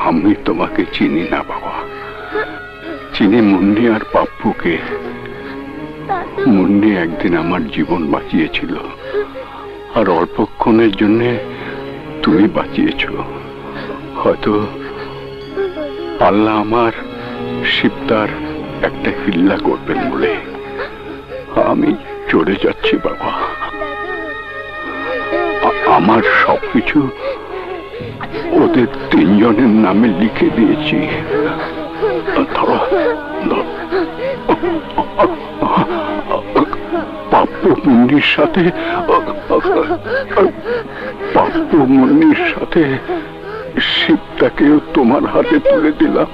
[SPEAKER 6] আমি তোমাকে চিনি না বাবা, চিনি মুন্নি আর পাপ্পুকে। মুন্নি একদিন আমার জীবন বাঁচিয়েছিল, আর অল্পক্ষণের জন্য তুমি বাঁচিয়েছ। হয়তো আল্লাহ আমার শিবদার একটা হিল্লা করবেন বলে আমি চলে যাচ্ছি বাবা। আমার সবকিছু ওদের 3 জনের নামে লিখে দিয়েছি। পাপ্পু মুন্নির সাথে, পাপ্পু মুন্নির সাথে শিবটাকেও তোমার হাতে তুলে দিলাম।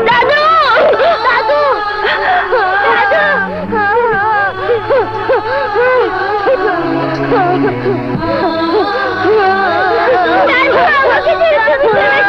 [SPEAKER 4] দাদু, দাদু, দাদু, আমাকে